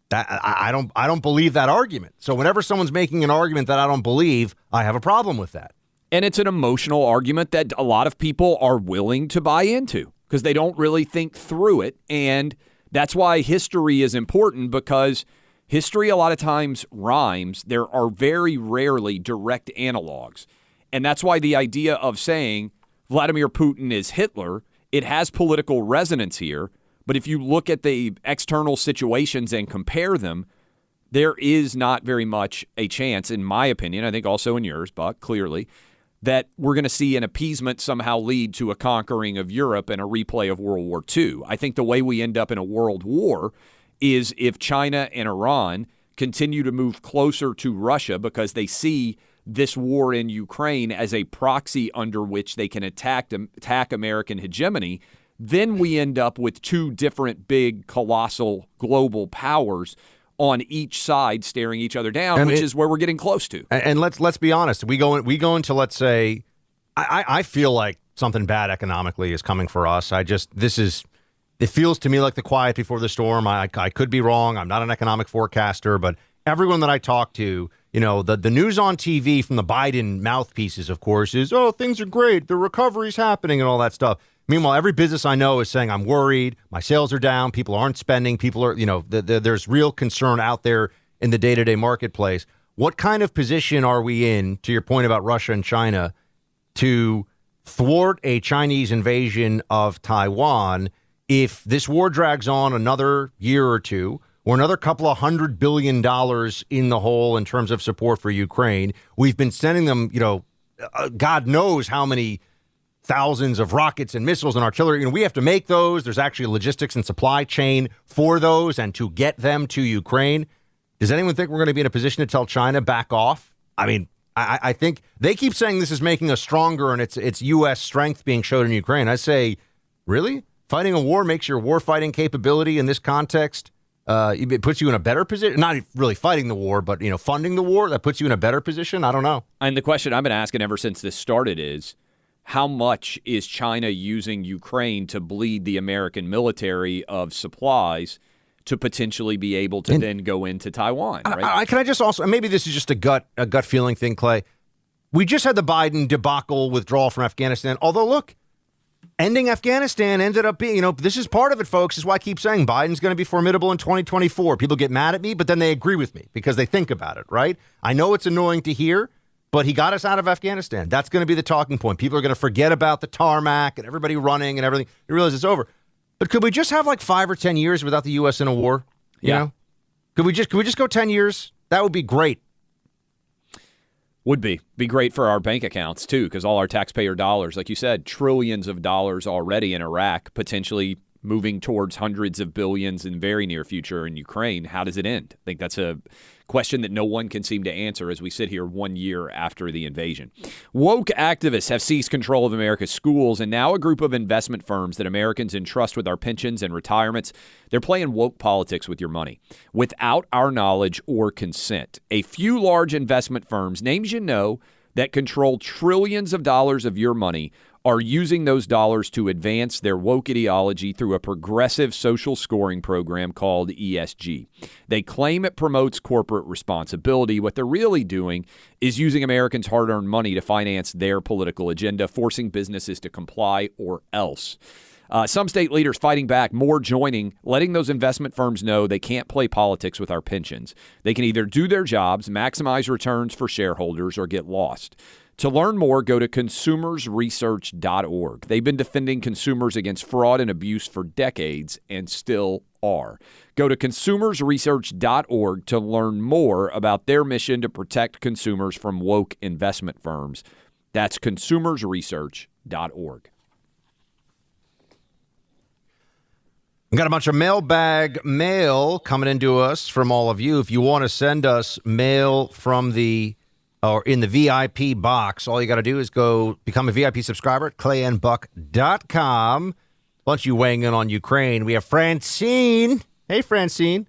that I don't believe that argument. So whenever someone's making an argument that I don't believe, I have a problem with that. And it's an emotional argument that a lot of people are willing to buy into because they don't really think through it. And that's why history is important, because history a lot of times rhymes. There are very rarely direct analogs. And that's why the idea of saying Vladimir Putin is Hitler, it has political resonance here. But if you look at the external situations and compare them, there is not very much a chance, in my opinion, I think also in yours, Buck, clearly, that we're going to see an appeasement somehow lead to a conquering of Europe and a replay of World War II. I think the way we end up in a world war is if China and Iran continue to move closer to Russia because they see this war in Ukraine as a proxy under which they can attack American hegemony. Then we end up with two different big, colossal global powers on each side staring each other down, which is where we're getting close to. And let's be honest. We go into, let's say, I feel like something bad economically is coming for us. It feels to me like the quiet before the storm. I could be wrong. I'm not an economic forecaster, but everyone that I talk to, the news on TV from the Biden mouthpieces, of course, is, oh, things are great, the recovery's happening and all that stuff. Meanwhile, every business I know is saying, I'm worried, my sales are down, people aren't spending, people are, there's real concern out there in the day-to-day marketplace. What kind of position are we in, to your point about Russia and China, to thwart a Chinese invasion of Taiwan if this war drags on another year or two, or another couple of $100 billion in the hole in terms of support for Ukraine? We've been sending them, God knows how many thousands of rockets and missiles and artillery. We have to make those. There's actually a logistics and supply chain for those and to get them to Ukraine. Does anyone think we're going to be in a position to tell China back off? I mean, I think they keep saying this is making us stronger and it's U.S. strength being showed in Ukraine. I say, really? Fighting a war makes your war fighting capability in this context, it puts you in a better position. Not really fighting the war, but, funding the war, that puts you in a better position? I don't know. And the question I've been asking ever since this started is, how much is China using Ukraine to bleed the American military of supplies to potentially be able to then go into Taiwan? Right? Can I just also, and maybe this is just a gut feeling thing, Clay. We just had the Biden debacle withdrawal from Afghanistan. Although, look, ending Afghanistan ended up being, this is part of it, folks. This is why I keep saying Biden's going to be formidable in 2024. People get mad at me, but then they agree with me because they think about it, right? I know it's annoying to hear, but he got us out of Afghanistan. That's going to be the talking point. People are going to forget about the tarmac and everybody running and everything. They realize it's over. But could we just have like 5 or 10 years without the U.S. in a war? You know? Could we just go 10 years? That would be great. Would be great for our bank accounts, too, because all our taxpayer dollars, like you said, trillions of dollars already in Iraq, potentially moving towards hundreds of billions in very near future in Ukraine. How does it end? I think that's a question that no one can seem to answer as we sit here 1 year after the invasion. Woke activists have seized control of America's schools, and now a group of investment firms that Americans entrust with our pensions and retirements, they're playing woke politics with your money without our knowledge or consent. A few large investment firms, names you know, that control trillions of dollars of your money are using those dollars to advance their woke ideology through a progressive social scoring program called ESG. They claim it promotes corporate responsibility. What they're really doing is using Americans' hard-earned money to finance their political agenda, forcing businesses to comply or else. Some state leaders fighting back, more joining, letting those investment firms know they can't play politics with our pensions. They can either do their jobs, maximize returns for shareholders, or get lost. To learn more, go to consumersresearch.org. They've been defending consumers against fraud and abuse for decades and still are. Go to consumersresearch.org to learn more about their mission to protect consumers from woke investment firms. That's consumersresearch.org. We've got a bunch of mailbag mail coming into us from all of you. If you want to send us mail from the or in the VIP box, all you got to do is go become a VIP subscriber at clayandbuck.com. Bunch of you weighing in on Ukraine. We have Francine. Hey, Francine.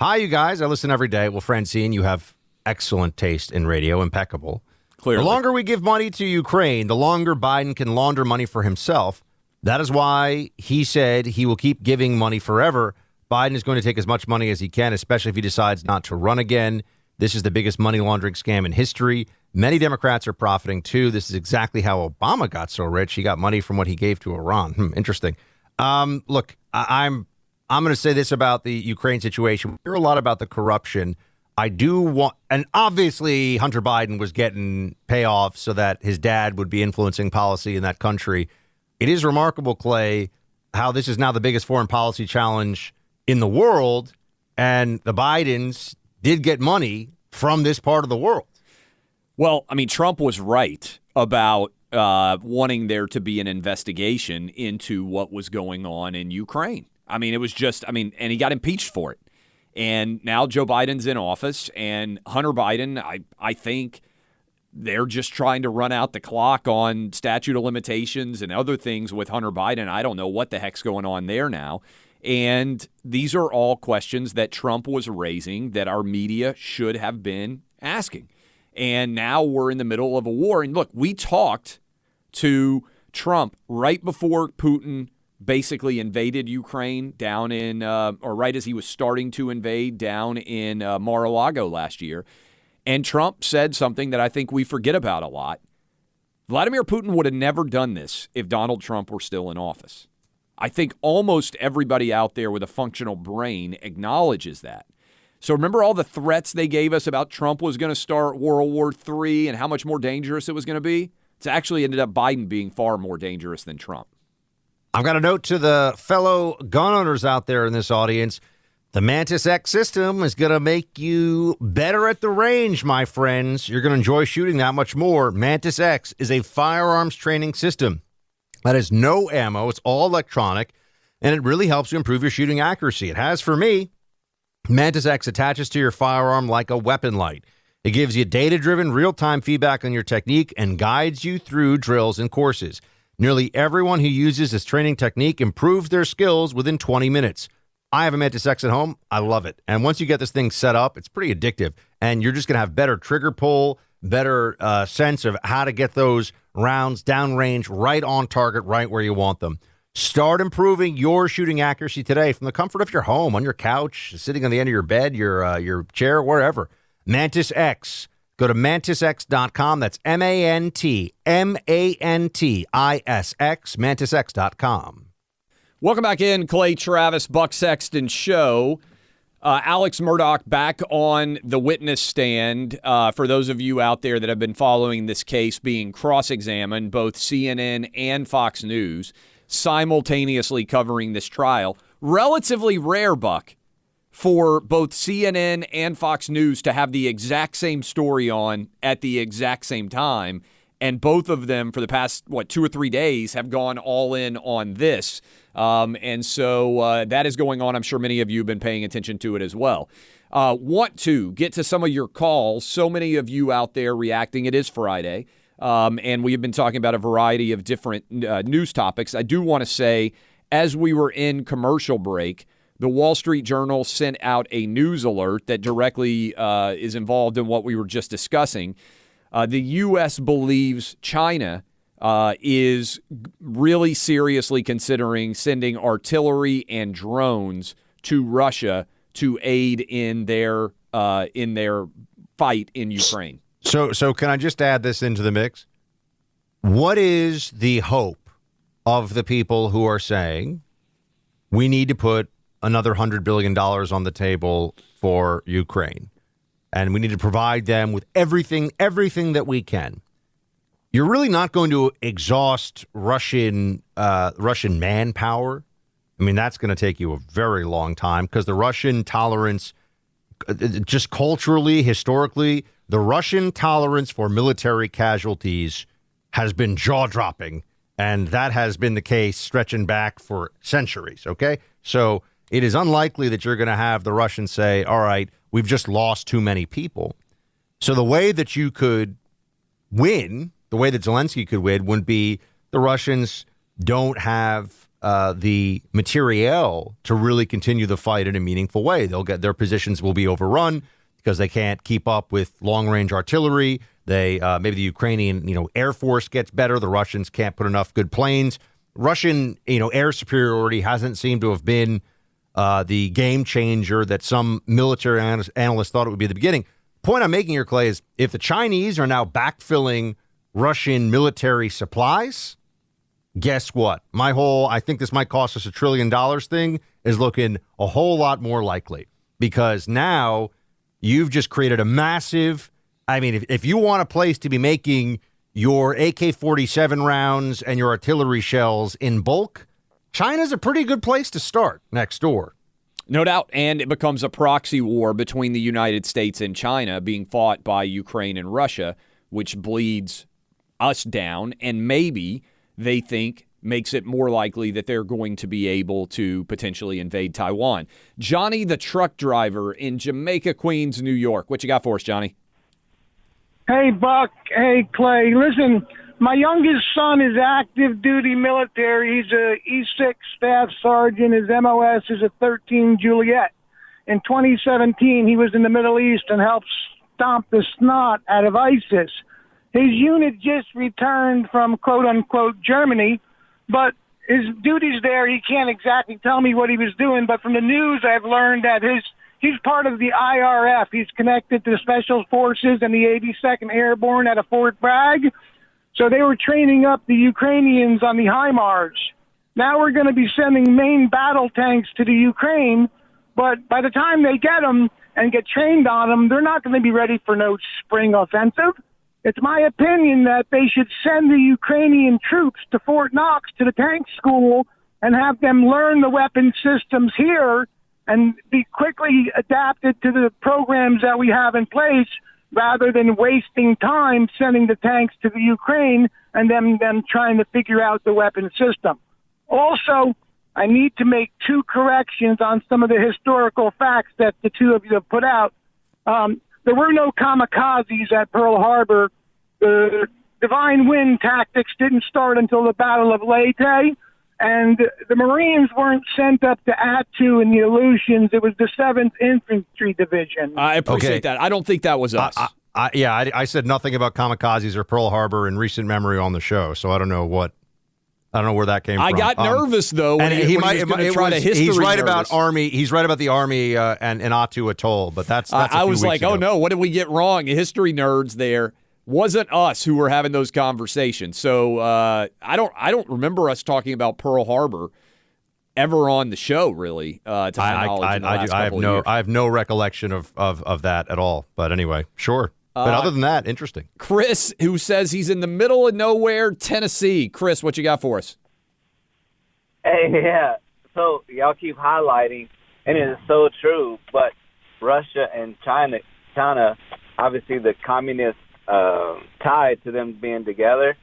Hi, you guys. I listen every day. Well, Francine, you have excellent taste in radio. Impeccable. Clearly. The longer we give money to Ukraine, the longer Biden can launder money for himself. That is why he said he will keep giving money forever. Biden is going to take as much money as he can, especially if he decides not to run again. This is the biggest money laundering scam in history. Many Democrats are profiting, too. This is exactly how Obama got so rich. He got money from what he gave to Iran. Interesting. Look, I'm going to say this about the Ukraine situation. We hear a lot about the corruption. I do want, and obviously Hunter Biden was getting payoff so that his dad would be influencing policy in that country. It is remarkable, Clay, how this is now the biggest foreign policy challenge in the world, and the Bidens did get money from this part of the world. Well, I mean, Trump was right about wanting there to be an investigation into what was going on in Ukraine. I mean, it was just, and he got impeached for it. And now Joe Biden's in office, and Hunter Biden, I think they're just trying to run out the clock on statute of limitations and other things with Hunter Biden. I don't know what the heck's going on there now. And these are all questions that Trump was raising that our media should have been asking. And now we're in the middle of a war. And look, we talked to Trump right before Putin basically invaded Ukraine down in, or right as he was starting to invade down in Mar-a-Lago last year. And Trump said something that I think we forget about a lot. Vladimir Putin would have never done this if Donald Trump were still in office. I think almost everybody out there with a functional brain acknowledges that. So remember all the threats they gave us about Trump was going to start World War III and how much more dangerous it was going to be? It's actually ended up Biden being far more dangerous than Trump. I've got a note to the fellow gun owners out there in this audience. The Mantis X system is going to make you better at the range, my friends. You're going to enjoy shooting that much more. Mantis X is a firearms training system that has no ammo. It's all electronic, and it really helps you improve your shooting accuracy. It has for me. Mantis X attaches to your firearm like a weapon light. It gives you data-driven, real-time feedback on your technique and guides you through drills and courses. Nearly everyone who uses this training technique improves their skills within 20 minutes. I have a Mantis X at home. I love it. And once you get this thing set up, it's pretty addictive. And you're just going to have better trigger pull, better sense of how to get those rounds downrange, right on target, right where you want them. Start improving your shooting accuracy today from the comfort of your home, on your couch, sitting on the end of your bed, your chair, wherever. Mantis X. Go to mantisx.com. That's MANTISX, mantisx.com. Welcome back in, Clay Travis, Buck Sexton Show. Alex Murdaugh back on the witness stand. For those of you out there that have been following this case being cross-examined, both CNN and Fox News, simultaneously covering this trial. Relatively rare, Buck, for both CNN and Fox News to have the exact same story on at the exact same time. And both of them for the past, 2 or 3 days have gone all in on this. And so that is going on. I'm sure many of you have been paying attention to it as well. Want to get to some of your calls. So many of you out there reacting. It is Friday. And we have been talking about a variety of different news topics. I do want to say, as we were in commercial break, the Wall Street Journal sent out a news alert that directly is involved in what we were just discussing. The U.S. believes China is really seriously considering sending artillery and drones to Russia to aid in their fight in Ukraine. So can I just add this into the mix? What is the hope of the people who are saying we need to put another $100 billion on the table for Ukraine, and we need to provide them with everything that we can? You're really not going to exhaust Russian manpower. I mean, that's going to take you a very long time because the Russian tolerance, just culturally, historically, the Russian tolerance for military casualties has been jaw-dropping, and that has been the case stretching back for centuries, okay? So it is unlikely that you're going to have the Russians say, all right, we've just lost too many people. So the way that you could win, the way that Zelensky could win, would be the Russians don't have the materiel to really continue the fight in a meaningful way. They'll get their positions will be overrun because they can't keep up with long-range artillery. They maybe the Ukrainian, Air Force gets better. The Russians can't put enough good planes. Russian, air superiority hasn't seemed to have been the game changer that some military analysts thought it would be at the beginning. Point I'm making here, Clay, is if the Chinese are now backfilling Russian military supplies, guess what? I think this might cost us $1 trillion thing is looking a whole lot more likely, because now you've just created a massive, if you want a place to be making your AK-47 rounds and your artillery shells in bulk, China's a pretty good place to start next door. No doubt, and it becomes a proxy war between the United States and China being fought by Ukraine and Russia, which bleeds us down, and maybe they think makes it more likely that they're going to be able to potentially invade Taiwan. Johnny, the truck driver in Jamaica, Queens, New York. What you got for us, Johnny? Hey, Buck. Hey, Clay. Listen, my youngest son is active duty military. He's a E6 staff sergeant. His MOS is a 13 Juliet. In 2017, he was in the Middle East and helped stomp the snot out of ISIS. His unit just returned from quote-unquote Germany, but his duties there, he can't exactly tell me what he was doing, but from the news I've learned that he's part of the IRF. He's connected to the Special Forces and the 82nd Airborne out of Fort Bragg. So they were training up the Ukrainians on the HIMARS. Now we're going to be sending main battle tanks to the Ukraine, but by the time they get them and get trained on them, they're not going to be ready for no spring offensive. It's my opinion that they should send the Ukrainian troops to Fort Knox to the tank school and have them learn the weapon systems here and be quickly adapted to the programs that we have in place, rather than wasting time sending the tanks to the Ukraine and them trying to figure out the weapon system. Also, I need to make two corrections on some of the historical facts that the two of you have put out. There were no kamikazes at Pearl Harbor. The Divine Wind tactics didn't start until the Battle of Leyte, and the Marines weren't sent up to Attu in the Aleutians. It was the 7th Infantry Division. I appreciate that. I don't think that was us. I said nothing about kamikazes or Pearl Harbor in recent memory on the show, so I don't know where that came from. I got nervous though when he was going to try to history. He's right nervous. about Army. He's right about the Army and Attu Atoll, but that's I was like, ago. oh no, what did we get wrong? History nerds there. Wasn't us who were having those conversations. So I don't remember us talking about Pearl Harbor ever on the show, really. To my knowledge, I have no recollection of that at all. But anyway, sure. But other than that, interesting. Chris, who says he's in the middle of nowhere, Tennessee. Chris, what you got for us? Hey, yeah. So y'all keep highlighting, and it is so true. But Russia and China, obviously the communist tied to them being together.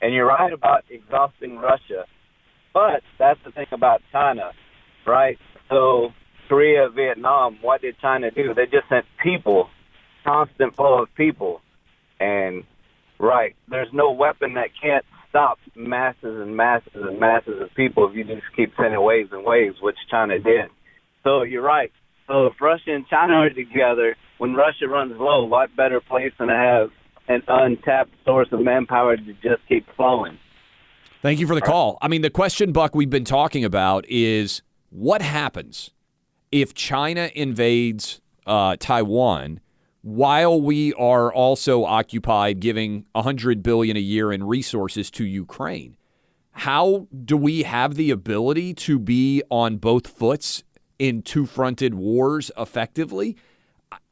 And you're right about exhausting Russia. But that's the thing about China, right? So Korea, Vietnam, what did China do? They just sent people, constant flow of people. And, right, there's no weapon that can't stop masses and masses and masses of people if you just keep sending waves and waves, which China did. So you're right. So if Russia and China are together, when Russia runs low, what better place than to have an untapped source of manpower to just keep flowing? Thank you for the call. I mean, the question, Buck, we've been talking about is what happens if China invades Taiwan while we are also occupied giving $100 billion a year in resources to Ukraine? How do we have the ability to be on both foots in two-fronted wars effectively?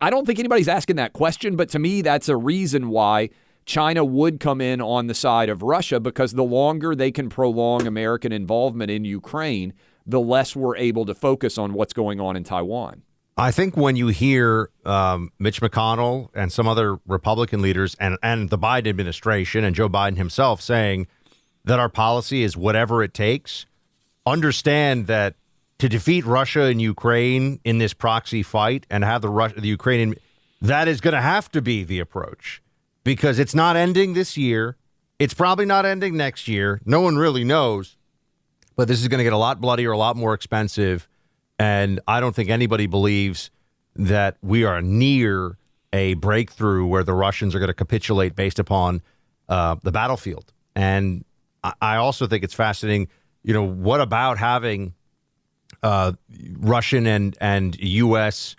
I don't think anybody's asking that question, but to me, that's a reason why China would come in on the side of Russia, because the longer they can prolong American involvement in Ukraine, the less we're able to focus on what's going on in Taiwan. I think when you hear Mitch McConnell and some other Republican leaders and the Biden administration and Joe Biden himself saying that our policy is whatever it takes, understand that to defeat Russia and Ukraine in this proxy fight and have the Ukrainian, that is going to have to be the approach, because it's not ending this year. It's probably not ending next year. No one really knows, but this is going to get a lot bloodier, a lot more expensive. And I don't think anybody believes that we are near a breakthrough where the Russians are going to capitulate based upon the battlefield. And I also think it's fascinating, what about having Russian and U.S.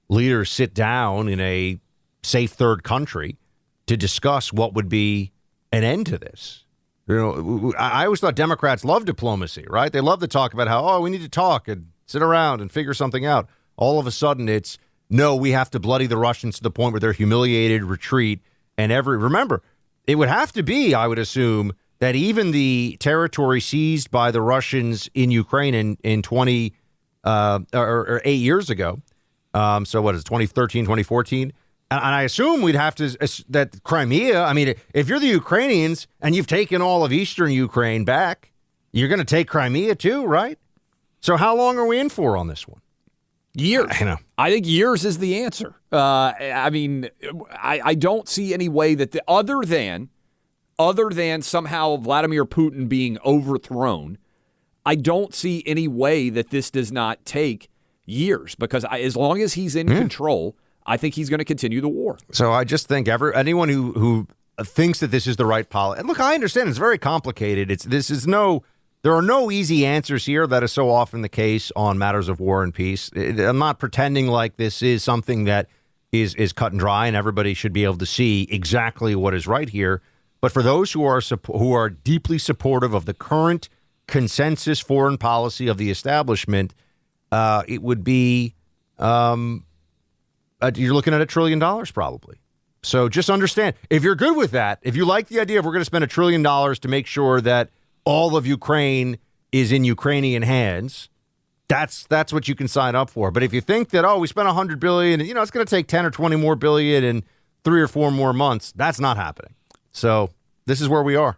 leaders sit down in a safe third country to discuss what would be an end to this? I always thought Democrats love diplomacy, right? They love to talk about how, we need to talk and sit around and figure something out. All of a sudden, it's, no, we have to bloody the Russians to the point where they're humiliated, retreat, and remember, it would have to be, I would assume, that even the territory seized by the Russians in Ukraine in 20 or 8 years ago, so what is it, 2013, 2014? And I assume we'd have to, that Crimea, I mean, if you're the Ukrainians and you've taken all of eastern Ukraine back, you're going to take Crimea too, right? So how long are we in for on this one? Years. I think years is the answer. I don't see any way that other than somehow Vladimir Putin being overthrown, I don't see any way that this does not take years, because as long as he's in control, I think he's going to continue the war. So I just think anyone who thinks that this is the right policy, and look, I understand it's very complicated. There are no easy answers here. That is so often the case on matters of war and peace. I'm not pretending like this is something that is cut and dry and everybody should be able to see exactly what is right here. But for those who are deeply supportive of the current consensus foreign policy of the establishment, it would be you're looking at $1 trillion probably. So just understand, if you're good with that, if you like the idea of we're going to spend $1 trillion to make sure that all of Ukraine is in Ukrainian hands, that's what you can sign up for. But if you think that, we spent $100 billion, it's going to take 10 or 20 more billion in 3 or 4 more months, that's not happening. So this is where we are.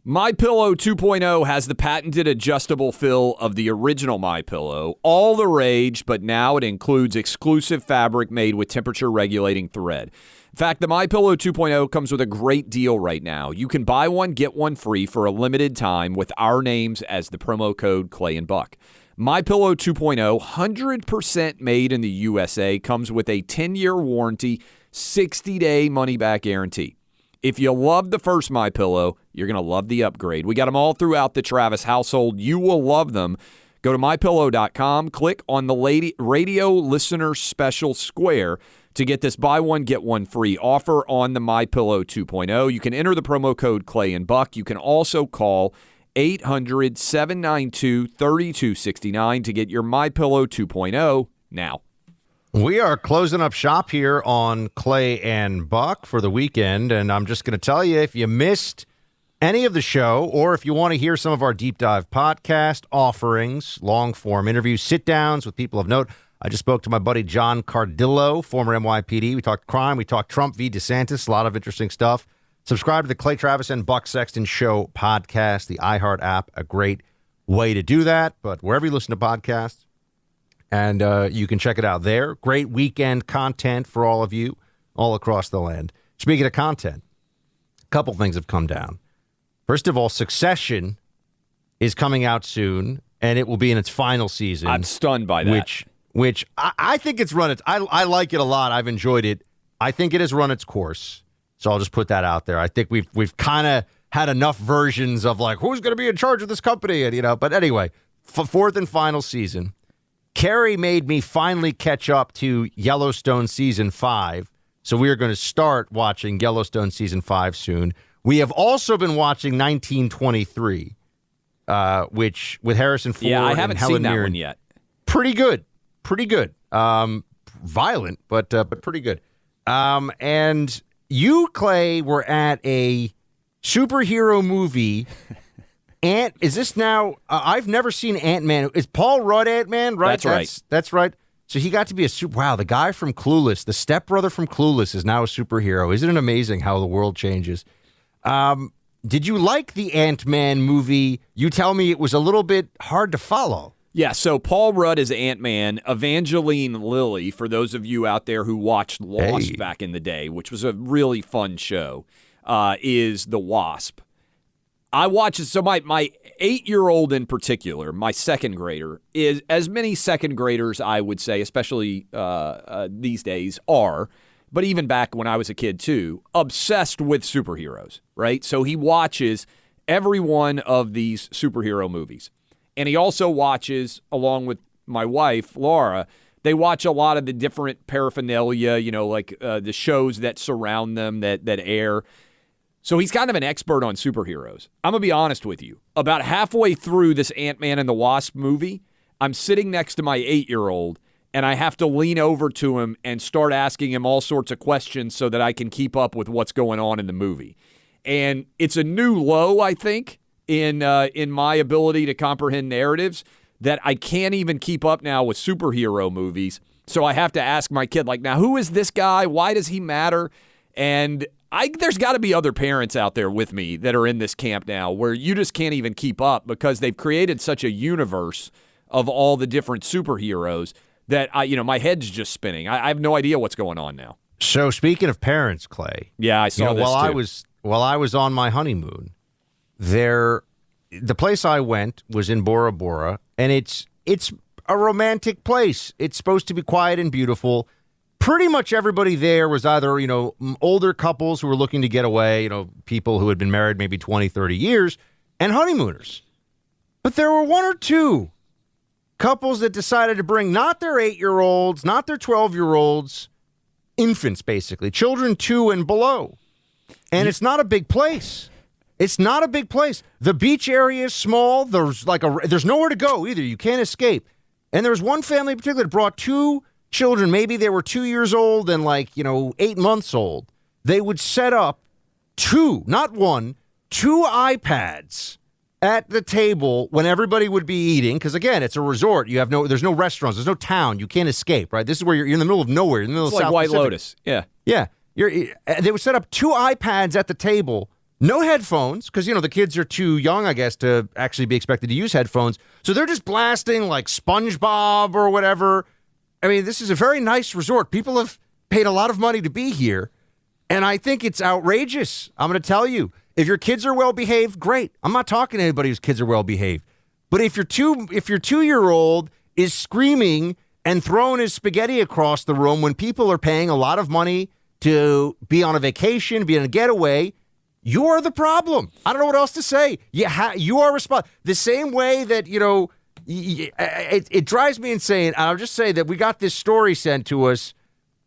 MyPillow 2.0 has the patented adjustable fill of the original MyPillow. All the rage, but now it includes exclusive fabric made with temperature-regulating thread. In fact, the MyPillow 2.0 comes with a great deal right now. You can buy one, get one free for a limited time with our names as the promo code Clay and Buck. MyPillow 2.0, 100% made in the USA, comes with a 10-year warranty, 60-day money-back guarantee. If you love the first MyPillow, you're going to love the upgrade. We got them all throughout the Travis household. You will love them. Go to MyPillow.com, click on the radio listener special square to get this buy one, get one free offer on the MyPillow 2.0. You can enter the promo code Clay and Buck. You can also call 800-792-3269 to get your MyPillow 2.0 now. We are closing up shop here on Clay and Buck for the weekend, and I'm just going to tell you, if you missed any of the show, or if you want to hear some of our deep dive podcast offerings, long-form interviews, sit-downs with people of note, I just spoke to my buddy John Cardillo, former NYPD. We talked crime, we talked Trump v. DeSantis, a lot of interesting stuff. Subscribe to the Clay Travis and Buck Sexton Show podcast, the iHeart app, a great way to do that, but wherever you listen to podcasts, and you can check it out there. Great weekend content for all of you all across the land. Speaking of content, a couple things have come down. First of all, Succession is coming out soon, and it will be in its final season. I'm stunned by that. Which I think it's run its... I like it a lot. I've enjoyed it. I think it has run its course. So I'll just put that out there. I think we've kind of had enough versions of like, who's going to be in charge of this company? And, but anyway, fourth and final season. Carrie made me finally catch up to Yellowstone Season 5, so we are going to start watching Yellowstone Season 5 soon. We have also been watching 1923, which with Harrison Ford I haven't and Helen seen that Mirren. one yet. Pretty good. Violent, but pretty good. And you, Clay, were at a superhero movie. Is this now? I've never seen Ant-Man. Is Paul Rudd Ant-Man? Right. That's right. That's right. So he got to be a super. Wow, the guy from Clueless, the stepbrother from Clueless, is now a superhero. Isn't it amazing how the world changes? Did you like the Ant-Man movie? You tell me it was a little bit hard to follow. Yeah, so Paul Rudd is Ant-Man. Evangeline Lilly, for those of you out there who watched Lost back in the day, which was a really fun show, is the Wasp. I watch it. So my 8-year-old in particular, my second grader, is as many second graders, I would say, especially these days, are. but even back when I was a kid too, obsessed with superheroes, right? So he watches every one of these superhero movies. And he also watches, along with my wife, Laura, they watch a lot of the different paraphernalia, like the shows that surround them that air. So he's kind of an expert on superheroes. I'm going to be honest with you. About halfway through this Ant-Man and the Wasp movie, I'm sitting next to my 8-year-old, and I have to lean over to him and start asking him all sorts of questions so that I can keep up with what's going on in the movie. And it's a new low, I think, in my ability to comprehend narratives, that I can't even keep up now with superhero movies. So I have to ask my kid, now, who is this guy? Why does he matter? And there's got to be other parents out there with me that are in this camp now where you just can't even keep up because they've created such a universe of all the different superheroes that my head's just spinning. I have no idea what's going on now. So speaking of parents, Clay. Yeah, I saw this too. While I was on my honeymoon, the place I went was in Bora Bora, and it's a romantic place. It's supposed to be quiet and beautiful. Pretty much everybody there was either, older couples who were looking to get away, people who had been married maybe 20, 30 years, and honeymooners. But there were one or two couples that decided to bring not their 8-year-olds, not their 12-year-olds, infants, basically, children 2 and below. And it's not a big place. It's not a big place. The beach area is small. There's nowhere to go either. You can't escape. And there was one family in particular that brought 2 children. Maybe they were 2 years old and 8 months old. They would set up 2, not 1, 2 iPads at the table when everybody would be eating. Because again, it's a resort. There's no restaurants. There's no town. You can't escape, right? This is where you're in the middle of nowhere. You're in the middle of like South White Pacific. Lotus. Yeah. Yeah. They would set up 2 iPads at the table, no headphones, because, the kids are too young, I guess, to actually be expected to use headphones. So they're just blasting like SpongeBob or whatever. I mean, this is a very nice resort. People have paid a lot of money to be here, and I think it's outrageous. I'm going to tell you, if your kids are well-behaved, great. I'm not talking to anybody whose kids are well-behaved. But if your 2-year-old is screaming and throwing his spaghetti across the room when people are paying a lot of money to be on a vacation, be on a getaway, you're the problem. I don't know what else to say. You are responsible. The same way that, it drives me insane. I'll just say that we got this story sent to us,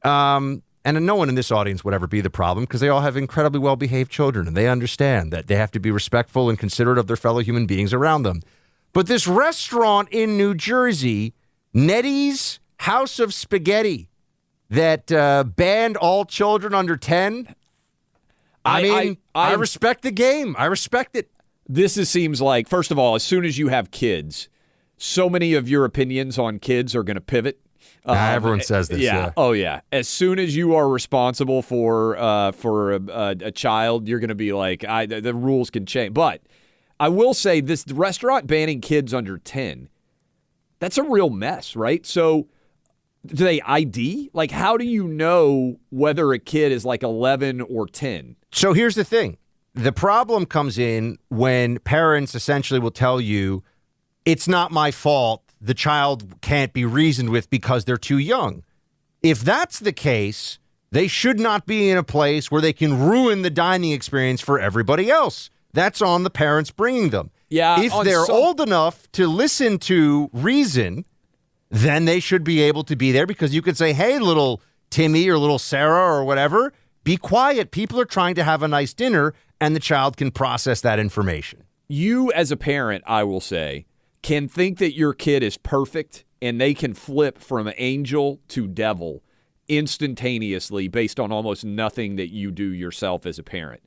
and no one in this audience would ever be the problem because they all have incredibly well-behaved children, and they understand that they have to be respectful and considerate of their fellow human beings around them. But this restaurant in New Jersey, Nettie's House of Spaghetti, that banned all children under 10. I respect the game. I respect it. This seems like, first of all, as soon as you have kids, so many of your opinions on kids are going to pivot. Everyone says this. Yeah. Oh, yeah. As soon as you are responsible for a child, you're going to be like, the rules can change. But I will say this restaurant banning kids under 10, that's a real mess, right? So do they ID? How do you know whether a kid is 11 or 10? So here's the thing. The problem comes in when parents essentially will tell you, it's not my fault. The child can't be reasoned with because they're too young. If that's the case, they should not be in a place where they can ruin the dining experience for everybody else. That's on the parents bringing them. Yeah. If they're old enough to listen to reason, then they should be able to be there because you could say, hey, little Timmy or little Sarah or whatever, be quiet. People are trying to have a nice dinner, and the child can process that information. You, as a parent, I will say, can think that your kid is perfect, and they can flip from angel to devil instantaneously based on almost nothing that you do yourself as a parent.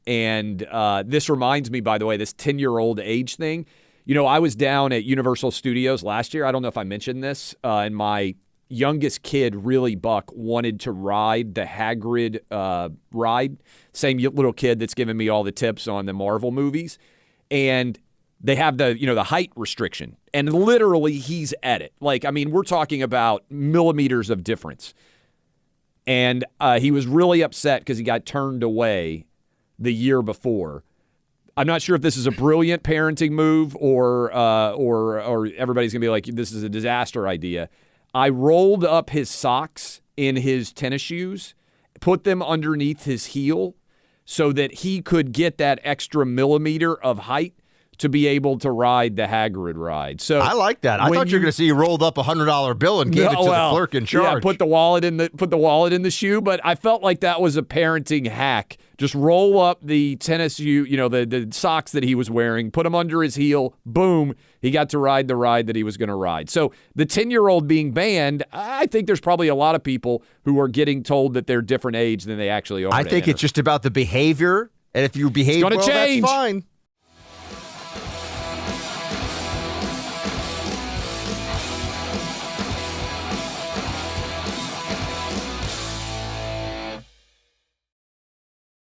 This reminds me, by the way, this 10-year-old age thing. I was down at Universal Studios last year. I don't know if I mentioned this. And my youngest kid, really Buck, wanted to ride the Hagrid ride. Same little kid that's given me all the tips on the Marvel movies. And they have the height restriction. And literally he's at it. We're talking about millimeters of difference. And he was really upset because he got turned away the year before. I'm not sure if this is a brilliant parenting move or everybody's going to be like, this is a disaster idea. I rolled up his socks in his tennis shoes, put them underneath his heel so that he could get that extra millimeter of height to be able to ride the Hagrid ride. So I like that. I thought you were going to see you rolled up a $100 bill and gave it to the clerk in charge. Yeah, put the wallet in the shoe. But I felt like that was a parenting hack. Just roll up the tennis shoe, the socks that he was wearing, put them under his heel. Boom, he got to ride the ride that he was going to ride. So the 10-year-old being banned, I think there's probably a lot of people who are getting told that they're different age than they actually are. I think it's just about the behavior. And if you behave well, that's fine.